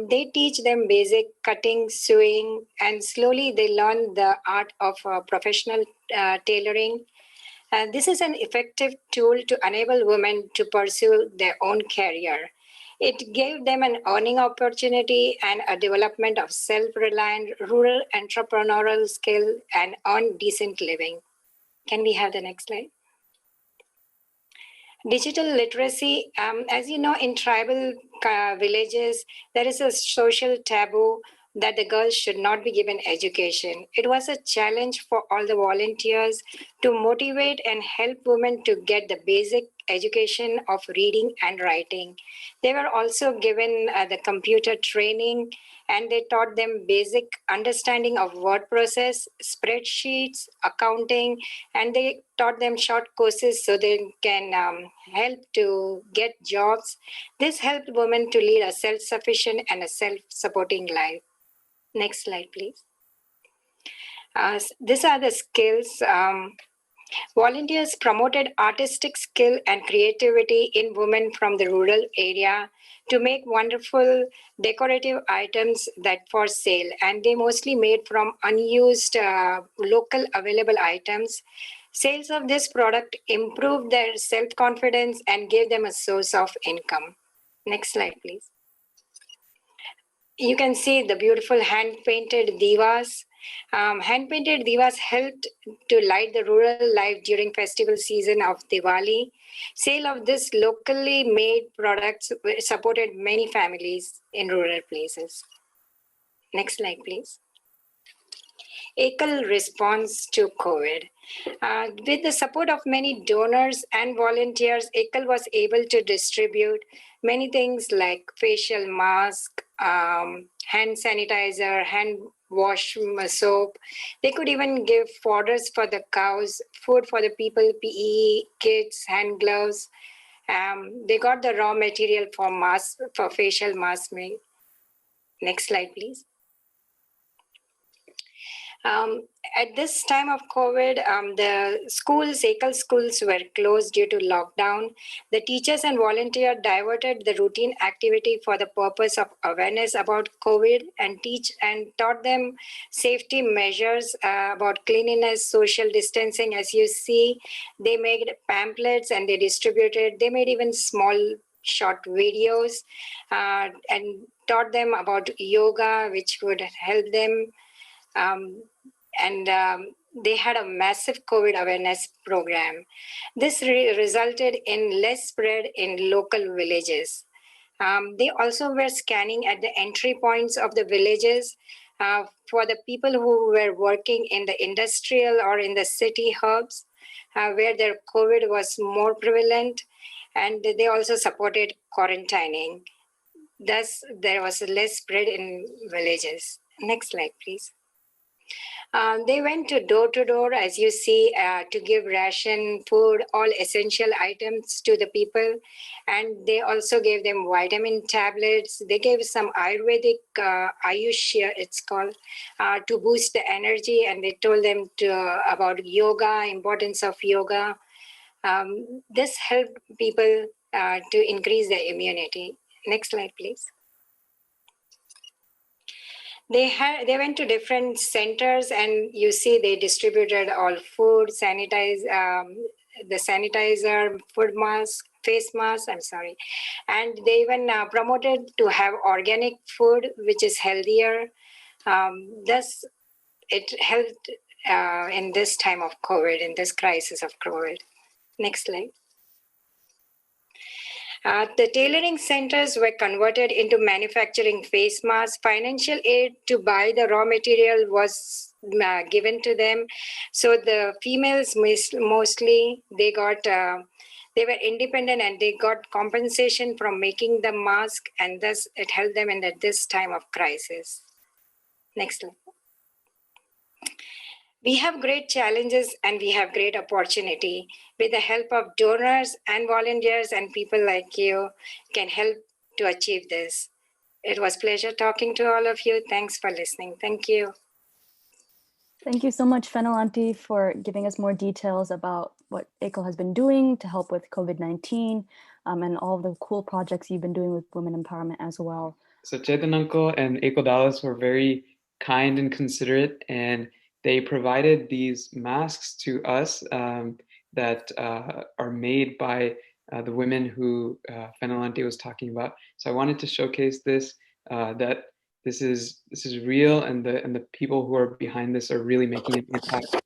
They teach them basic cutting, sewing, and slowly they learn the art of professional tailoring. This is an effective tool to enable women to pursue their own career. It gave them an earning opportunity and a development of self-reliant rural entrepreneurial skill and earn decent living. Can we have the next slide? Digital literacy, as you know, in tribal villages, there is a social taboo that the girls should not be given education. It was a challenge for all the volunteers to motivate and help women to get the basic education of reading and writing. They were also given the computer training, and they taught them basic understanding of word process, spreadsheets, accounting, and they taught them short courses so they can help to get jobs. This helped women to lead a self-sufficient and a self-supporting life. Next slide, please. These are the skills. Volunteers promoted artistic skill and creativity in women from the rural area to make wonderful decorative items that for sale, and they mostly made from unused local available items. Sales of this product improved their self-confidence and gave them a source of income. Next slide, please. You can see the beautiful hand-painted divas. Hand-painted divas helped to light the rural life during festival season of Diwali. Sale of this locally made products supported many families in rural places. Next slide, please. Ekal response to COVID. With the support of many donors and volunteers, Ekal was able to distribute many things like facial mask, hand sanitizer, hand wash soap. They could even give fodders for the cows, food for the people, PE kits, hand gloves. They got the raw material for facial mask made. Next slide, please. At this time of COVID, the schools, Ekal schools were closed due to lockdown. The teachers and volunteers diverted the routine activity for the purpose of awareness about COVID and taught them safety measures about cleanliness, social distancing. As you see, they made pamphlets and they distributed. They made even small short videos and taught them about yoga, which would help them. and they had a massive COVID awareness program. This resulted in less spread in local villages. They also were scanning at the entry points of the villages for the people who were working in the industrial or in the city hubs where their COVID was more prevalent, and they also supported quarantining. Thus, there was less spread in villages. Next slide, please. They went to door, as you see, to give ration, food, all essential items to the people. And they also gave them vitamin tablets. They gave some Ayurvedic, Ayush, it's called, to boost the energy. And they told them about yoga, importance of yoga. This helped people to increase their immunity. Next slide, please. They went to different centers, and you see they distributed all food, the sanitizer, food mask, face mask. I'm sorry, and they even promoted to have organic food, which is healthier. Thus, it helped in this time of COVID, in this crisis of COVID. Next slide. The tailoring centers were converted into manufacturing face masks. Financial aid to buy the raw material was given to them. So the females mostly, they were independent and they got compensation from making the mask, and thus it helped them in this time of crisis. Next slide. We have great challenges and we have great opportunity. With the help of donors and volunteers and people like you can help to achieve this. It was a pleasure talking to all of you. Thanks for listening. Thank you. Thank you so much, Fennel Auntie, for giving us more details about what Ekal has been doing to help with COVID-19 and all the cool projects you've been doing with women empowerment as well. So Chetan Uncle and Ekal Dallas were very kind and considerate, and they provided these masks to us that are made by the women who Fennel Auntie was talking about. So I wanted to showcase this, that this is real, and the people who are behind this are really making an impact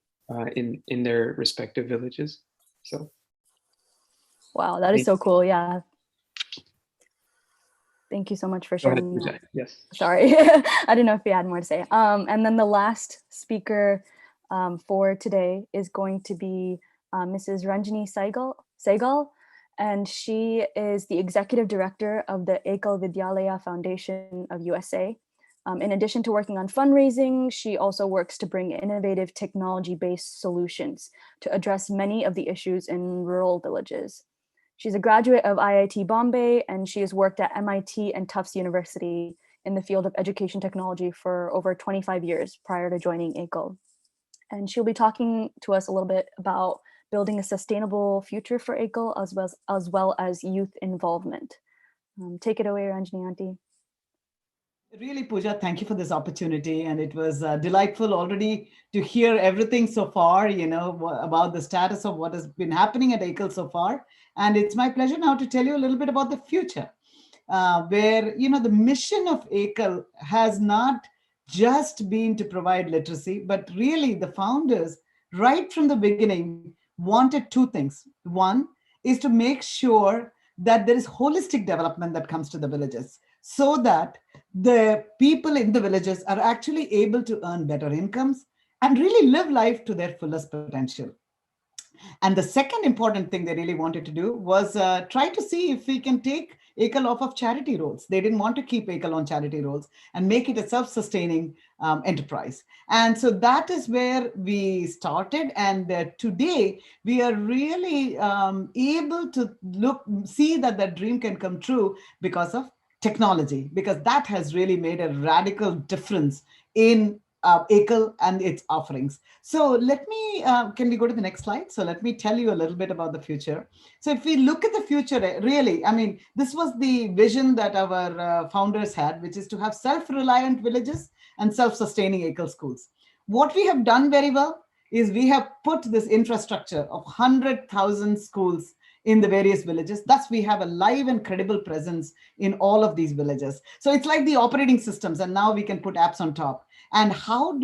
in their respective villages. So wow, that is so cool. Yeah. Thank you so much for sharing that. Yes. Sorry, I didn't know if you had more to say. And then the last speaker for today is going to be Mrs. Ranjini Saigal, and she is the executive director of the Ekal Vidyalaya Foundation of USA. In addition to working on fundraising, she also works to bring innovative technology-based solutions to address many of the issues in rural villages. She's a graduate of IIT Bombay, and she has worked at MIT and Tufts University in the field of education technology for over 25 years prior to joining Ekal. And she'll be talking to us a little bit about building a sustainable future for Ekal as well as youth involvement. Take it away, Ranjini Auntie. Really, Pooja, thank you for this opportunity. And it was delightful already to hear everything so far, about the status of what has been happening at Ekal so far. And it's my pleasure now to tell you a little bit about the future, where, the mission of Ekal has not just been to provide literacy, but really the founders, right from the beginning, wanted two things. One is to make sure that there is holistic development that comes to the villages, so that the people in the villages are actually able to earn better incomes and really live life to their fullest potential. And the second important thing they really wanted to do was try to see if we can take Ekal off of charity roles. They didn't want to keep Ekal on charity roles and make it a self-sustaining enterprise. And so that is where we started. And today we are really able to see that that dream can come true because of technology, because that has really made a radical difference in Ekal and its offerings. So let me, can we go to the next slide? So let me tell you a little bit about the future. So if we look at the future, really, this was the vision that our founders had, which is to have self-reliant villages and self-sustaining Ekal schools. What we have done very well is we have put this infrastructure of 100,000 schools in the various villages. Thus, we have a live and credible presence in all of these villages. So it's like the operating systems, and now we can put apps on top. And how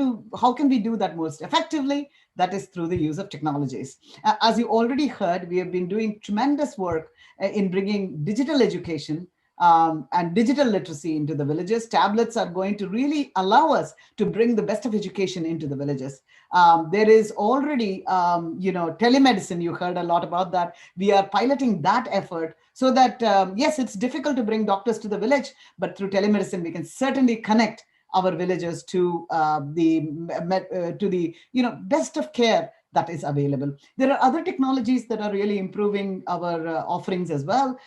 can we do that most effectively? That is through the use of technologies. As you already heard, we have been doing tremendous work in bringing digital education and digital literacy into the villages. Tablets are going to really allow us to bring the best of education into the villages. There is already, telemedicine. You heard a lot about that. We are piloting that effort so that, yes, it's difficult to bring doctors to the village, but through telemedicine, we can certainly connect our villagers to the best of care that is available. There are other technologies that are really improving our offerings as well.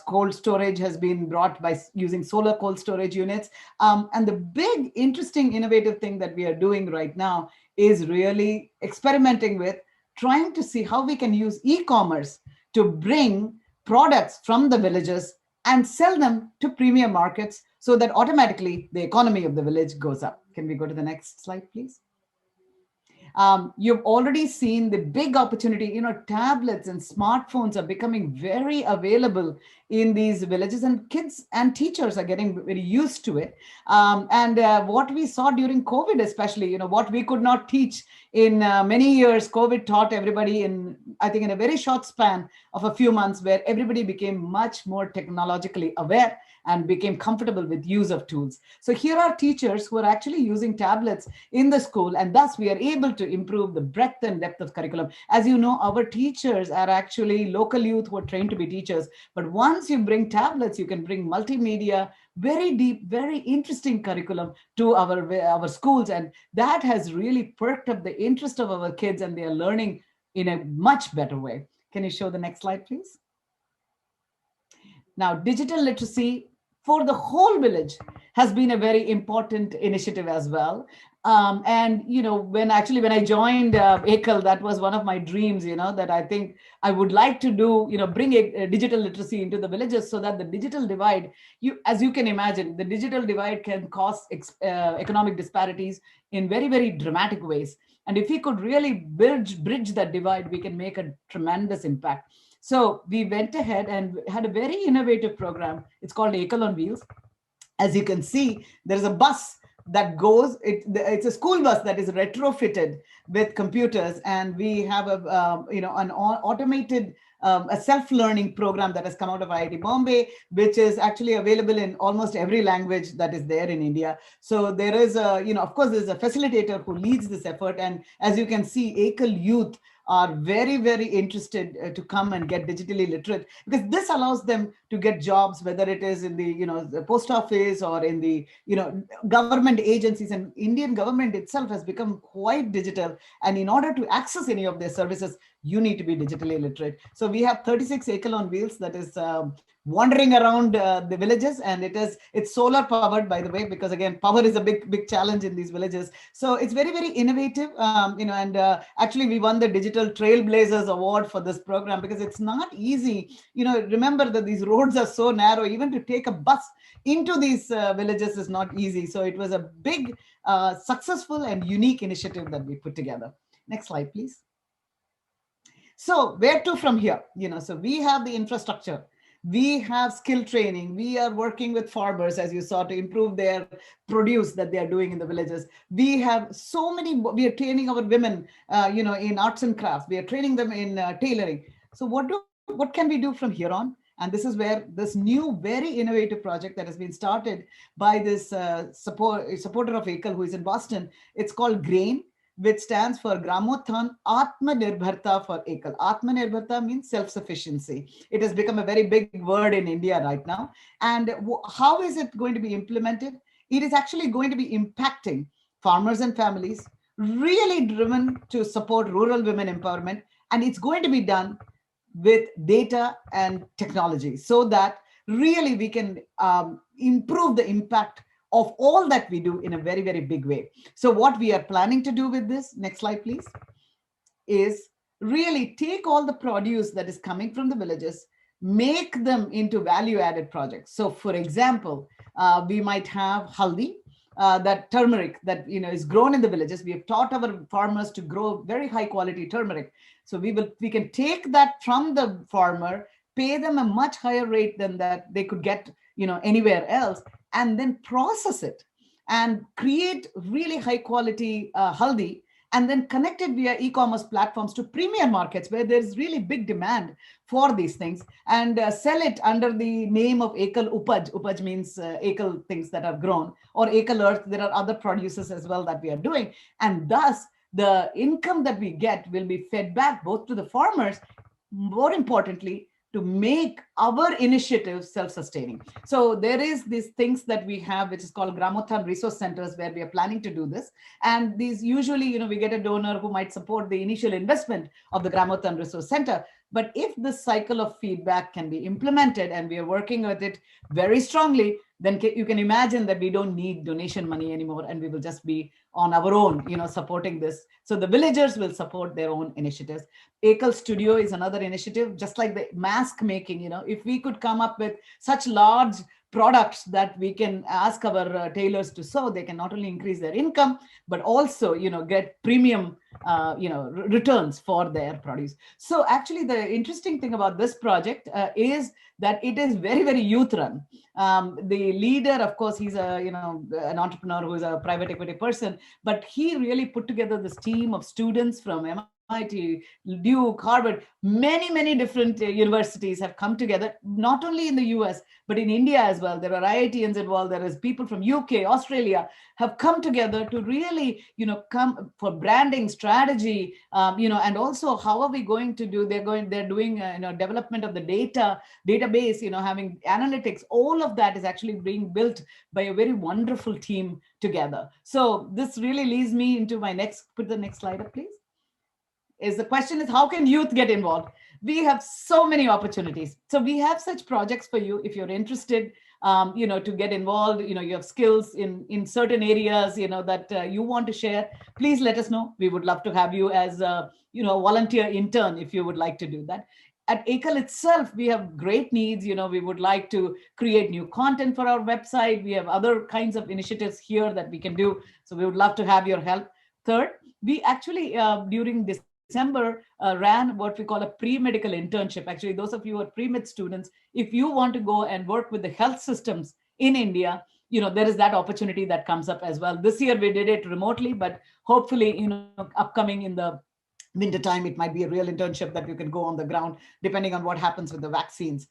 Cold storage has been brought by using solar cold storage units. And the big, interesting, innovative thing that we are doing right now is really experimenting with trying to see how we can use e-commerce to bring products from the villages and sell them to premium markets so that automatically the economy of the village goes up. Can we go to the next slide, please? You've already seen the big opportunity. Tablets and smartphones are becoming very available in these villages, and kids and teachers are getting very used to it. And what we saw during COVID, especially, what we could not teach in many years, COVID taught everybody I think, in a very short span of a few months, where everybody became much more technologically aware and became comfortable with use of tools. So here are teachers who are actually using tablets in the school, and thus we are able to improve the breadth and depth of curriculum. As you know, our teachers are actually local youth who are trained to be teachers. But once you bring tablets, you can bring multimedia, very deep, very interesting curriculum to our schools. And that has really perked up the interest of our kids, and they are learning in a much better way. Can you show the next slide, please? Now, digital literacy for the whole village has been a very important initiative as well. And when I joined Ekal, that was one of my dreams. That I think I would like to do. Bring a digital literacy into the villages, so that the digital divide, as you can imagine, the digital divide can cause economic disparities in very, very dramatic ways. And if we could really bridge that divide, we can make a tremendous impact. So we went ahead and had a very innovative program. It's called Ekal on Wheels. As you can see, there's a bus that goes, it's a school bus that is retrofitted with computers. And we have an automated a self-learning program that has come out of IIT Bombay, which is actually available in almost every language that is there in India. So there is of course, there's a facilitator who leads this effort. And as you can see, Ekal youth are very, very interested to come and get digitally literate, because this allows them to get jobs, whether it is in the post office or in the government agencies. And Indian government itself has become quite digital, and in order to access any of their services, you need to be digitally literate. So we have 36 Ekal on Wheels that is wandering around the villages, and it's solar powered, by the way, because again, power is a big challenge in these villages. So it's very, very innovative. And actually we won the Digital Trailblazers Award for this program, because it's not easy. Remember that these roads are so narrow. Even to take a bus into these villages is not easy. So it was a big, successful and unique initiative that we put together. Next slide, please. So where to from here? So we have the infrastructure, we have skill training, we are working with farmers, as you saw, to improve their produce that they are doing in the villages. We have we are training our women, in arts and crafts. We are training them in tailoring. So what can we do from here on? And this is where this new, very innovative project that has been started by this supporter of Ekal who is in Boston. It's called GRAIN, which stands for Gramothan Atmanirbharta for Ekal. Atmanirbharta means self-sufficiency. It has become a very big word in India right now. And how is it going to be implemented? It is actually going to be impacting farmers and families, really driven to support rural women empowerment. And it's going to be done with data and technology, so that really we can improve the impact of all that we do in a very, very big way. So what we are planning to do with this, next slide, please, is really take all the produce that is coming from the villages, make them into value-added projects. So for example, we might have haldi, that turmeric that is grown in the villages. We have taught our farmers to grow very high quality turmeric. So we can take that from the farmer, pay them a much higher rate than that they could get anywhere else, and then process it and create really high quality haldi, and then connect it via e-commerce platforms to premier markets where there's really big demand for these things, and sell it under the name of Ekal Upaj. Upaj means Ekal things that are grown, or Ekal Earth. There are other producers as well that we are doing. And thus, the income that we get will be fed back both to the farmers, more importantly, to make our initiatives self-sustaining. So there is these things that we have, which is called Gramothan Resource Centers, where we are planning to do this. And these usually, we get a donor who might support the initial investment of the Gramothan Resource Center. But if this cycle of feedback can be implemented, and we are working with it very strongly, then you can imagine that we don't need donation money anymore, and we will just be on our own, supporting this. So the villagers will support their own initiatives. Ekal Studio is another initiative, just like the mask making. If we could come up with such large products that we can ask our tailors to sew, they can not only increase their income, but also, get premium, returns for their produce. So actually, the interesting thing about this project is that it is very, very youth run. The leader, of course, he's an entrepreneur who is a private equity person, but he really put together this team of students from MIT, Duke, Harvard, many different universities have come together, not only in the US, but in India as well. There are IITians involved. There is people from UK, Australia have come together to really, come for branding strategy, and also how are we going to do, they're doing, development of the database, having analytics. All of that is actually being built by a very wonderful team together. So this really leads me into my put the next slide up, please. The question is, how can youth get involved? We have so many opportunities. So we have such projects for you if you're interested, to get involved. You have skills in certain areas, that you want to share. Please let us know. We would love to have you as a, volunteer intern if you would like to do that. At Ekal itself, we have great needs. We would like to create new content for our website. We have other kinds of initiatives here that we can do. So we would love to have your help. Third, we actually, during December, ran what we call a pre-medical internship. Actually, those of you who are pre-med students, if you want to go and work with the health systems in India, there is that opportunity that comes up as well. This year we did it remotely, but hopefully, upcoming in the winter time, it might be a real internship that you can go on the ground, depending on what happens with the vaccines.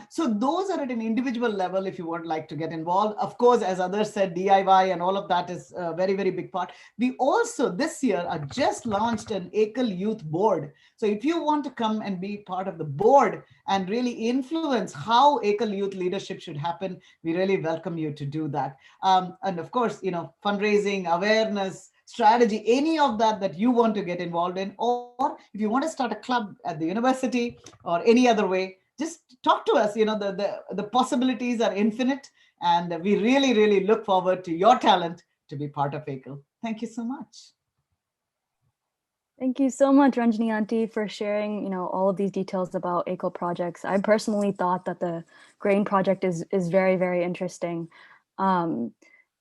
So those are at an individual level if you would like to get involved. Of course, as others said, DIY and all of that is a very, very big part. We also this year just launched an Ekal Youth Board. So if you want to come and be part of the board and really influence how Ekal Youth leadership should happen, we really welcome you to do that. And of course, fundraising, awareness, strategy, any of that you want to get involved in, or if you want to start a club at the university or any other way, just talk to us. The possibilities are infinite, and we really look forward to your talent to be part of Ekal. Thank you so much. Thank you so much, Ranjani Aunty, for sharing, all of these details about Ekal projects. I personally thought that the grain project is very, very interesting.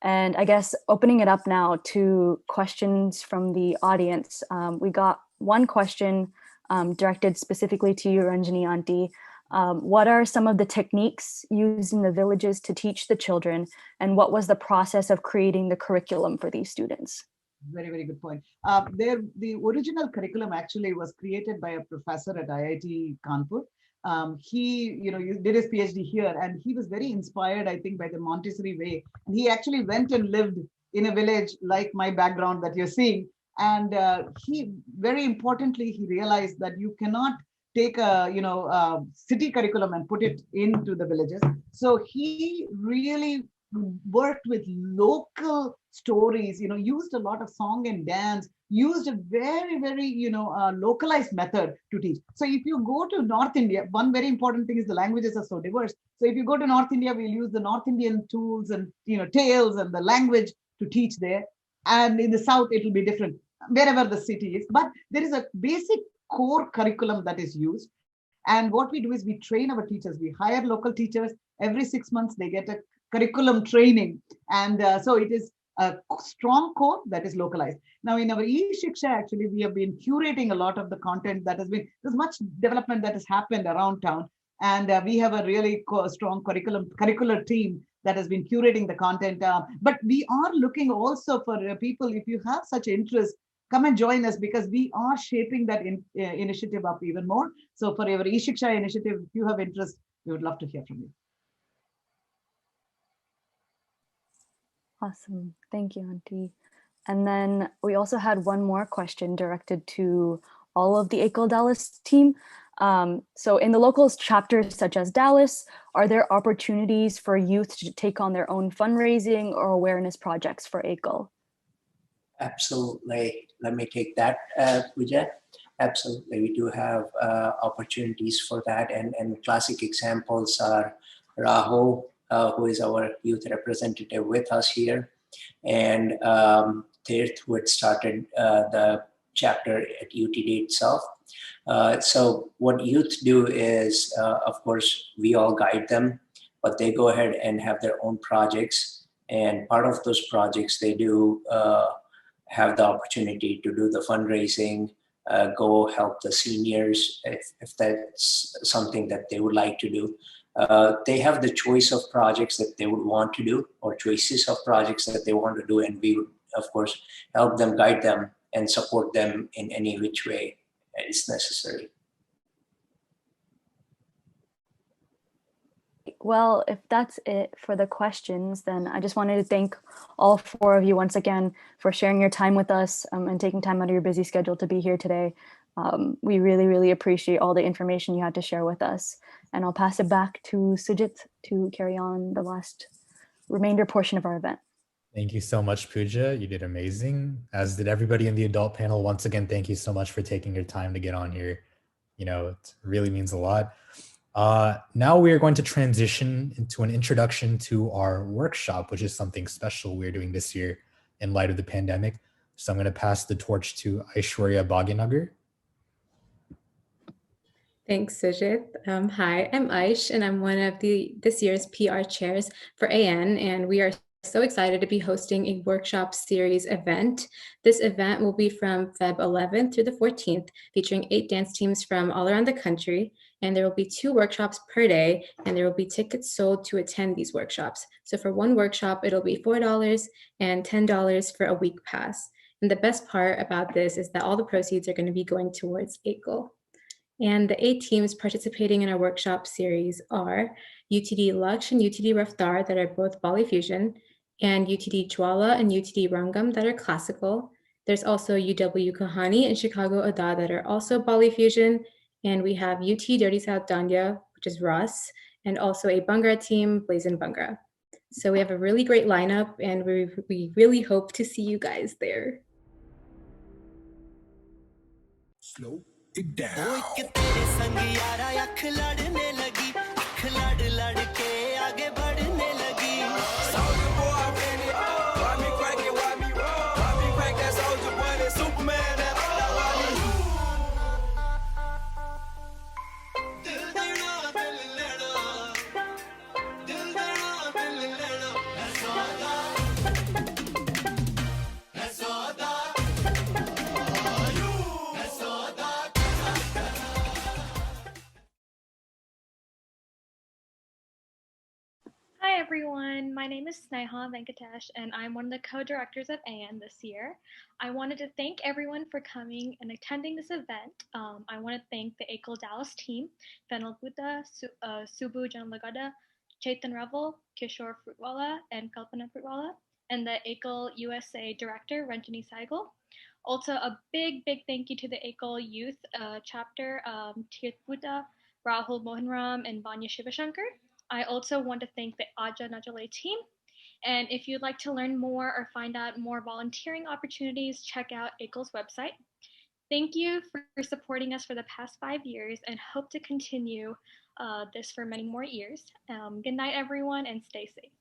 And I guess opening it up now to questions from the audience, we got one question directed specifically to you, Ranjani Aunty. What are some of the techniques used in the villages to teach the children, and what was the process of creating the curriculum for these students? Very, very good point. The original curriculum actually was created by a professor at IIT Kanpur. He, did his PhD here, and he was very inspired, I think, by the Montessori way. And he actually went and lived in a village like my background that you're seeing. And he, very importantly, he realized that you cannot take a city curriculum and put it into the villages. So he really worked with local stories, used a lot of song and dance, used a very, very, localized method to teach. So if you go to North India, one very important thing is the languages are so diverse. So if you go to North India, we'll use the North Indian tools and, tales and the language to teach there. And in the South, it will be different wherever the city is. But there is a basic core curriculum that is used. And what we do is we train our teachers. We hire local teachers. Every 6 months, they get a curriculum training. And so it is a strong core that is localized. Now in our e-Shiksha, actually, we have been curating a lot of the content that has been, there's much development that has happened around town. And we have a really strong curricular team that has been curating the content. But we are looking also for people, if you have such interest, come and join us, because we are shaping that initiative up even more. So for your e-Shiksha initiative, if you have interest, we would love to hear from you. Awesome. Thank you, Auntie. And then we also had one more question directed to all of the Ekal Dallas team. So in the local chapters such as Dallas, are there opportunities for youth to take on their own fundraising or awareness projects for Ekal? Absolutely. Let me take that, Pooja. Absolutely. We do have opportunities for that. And classic examples are Rahul, who is our youth representative with us here, and Tirth, who had started the chapter at UTD itself. So what youth do is, of course, we all guide them, but they go ahead and have their own projects. And part of those projects, they do have the opportunity to do the fundraising, go help the seniors if that's something that they would like to do. They have the choice of projects that they would want to do, or choices of projects that they want to do, and we would, of course, help them, guide them, and support them in any which way is necessary. Well, if that's it for the questions, then I just wanted to thank all four of you once again for sharing your time with us and taking time out of your busy schedule to be here today. We really, really appreciate all the information you had to share with us. And I'll pass it back to Sujit to carry on the last remainder portion of our event. Thank you so much, Pooja. You did amazing, as did everybody in the adult panel. Once again, thank you so much for taking your time to get on here. You know, it really means a lot. Now we are going to transition into an introduction to our workshop, which is something special we're doing this year in light of the pandemic. So I'm going to pass the torch to Aishwarya Bhaginagar. Thanks, Sujit. Hi, I'm Aish, and I'm one of this year's PR chairs for AN, and we are so excited to be hosting a workshop series event. This event will be from Feb 11th through the 14th, featuring 8 dance teams from all around the country, and there will be 2 workshops per day, and there will be tickets sold to attend these workshops. So for one workshop, it'll be $4 and $10 for a week pass. And the best part about this is that all the proceeds are going to be going towards Ekal. And the 8 teams participating in our workshop series are UTD Laksh and UTD Raftar, that are both Bali Fusion, and UTD Jwala and UTD Rangam, that are classical. There's also UW Kahani and Chicago Ada, that are also Bali Fusion. And we have UT Dirty South Danya, which is Ras, and also a Bhangra team, Blazin Bhangra. So we have a really great lineup, and we really hope to see you guys there. Slow it down. तेरे संग यारा अख लड़ने लगी अख लड़ लड़ के आगे बढ़ने लगी Soldier boy when it why me crack it why me crack that soldier boy that Superman that why me दिल देना दिल लेना दिल देना दिल लेना that's all that Hi everyone, my name is Sneha Venkatesh and I'm one of the co-directors of AN this year. I wanted to thank everyone for coming and attending this event. I want to thank the Ekal Dallas team, Fenal Buddha, Subbu Janlagada, Chaitan Revel, Kishore Fruitwala, and Kalpana Fruitwala, and the Ekal USA Director, Ranjani Saigal. Also, a big thank you to the Ekal Youth chapter, Tirth Buddha, Rahul Mohanram, and Vanya Shivashankar. I also want to thank the Aja Najale team. And if you'd like to learn more or find out more volunteering opportunities, check out Ekal's website. Thank you for supporting us for the past 5 years and hope to continue this for many more years. Good night, everyone, and stay safe.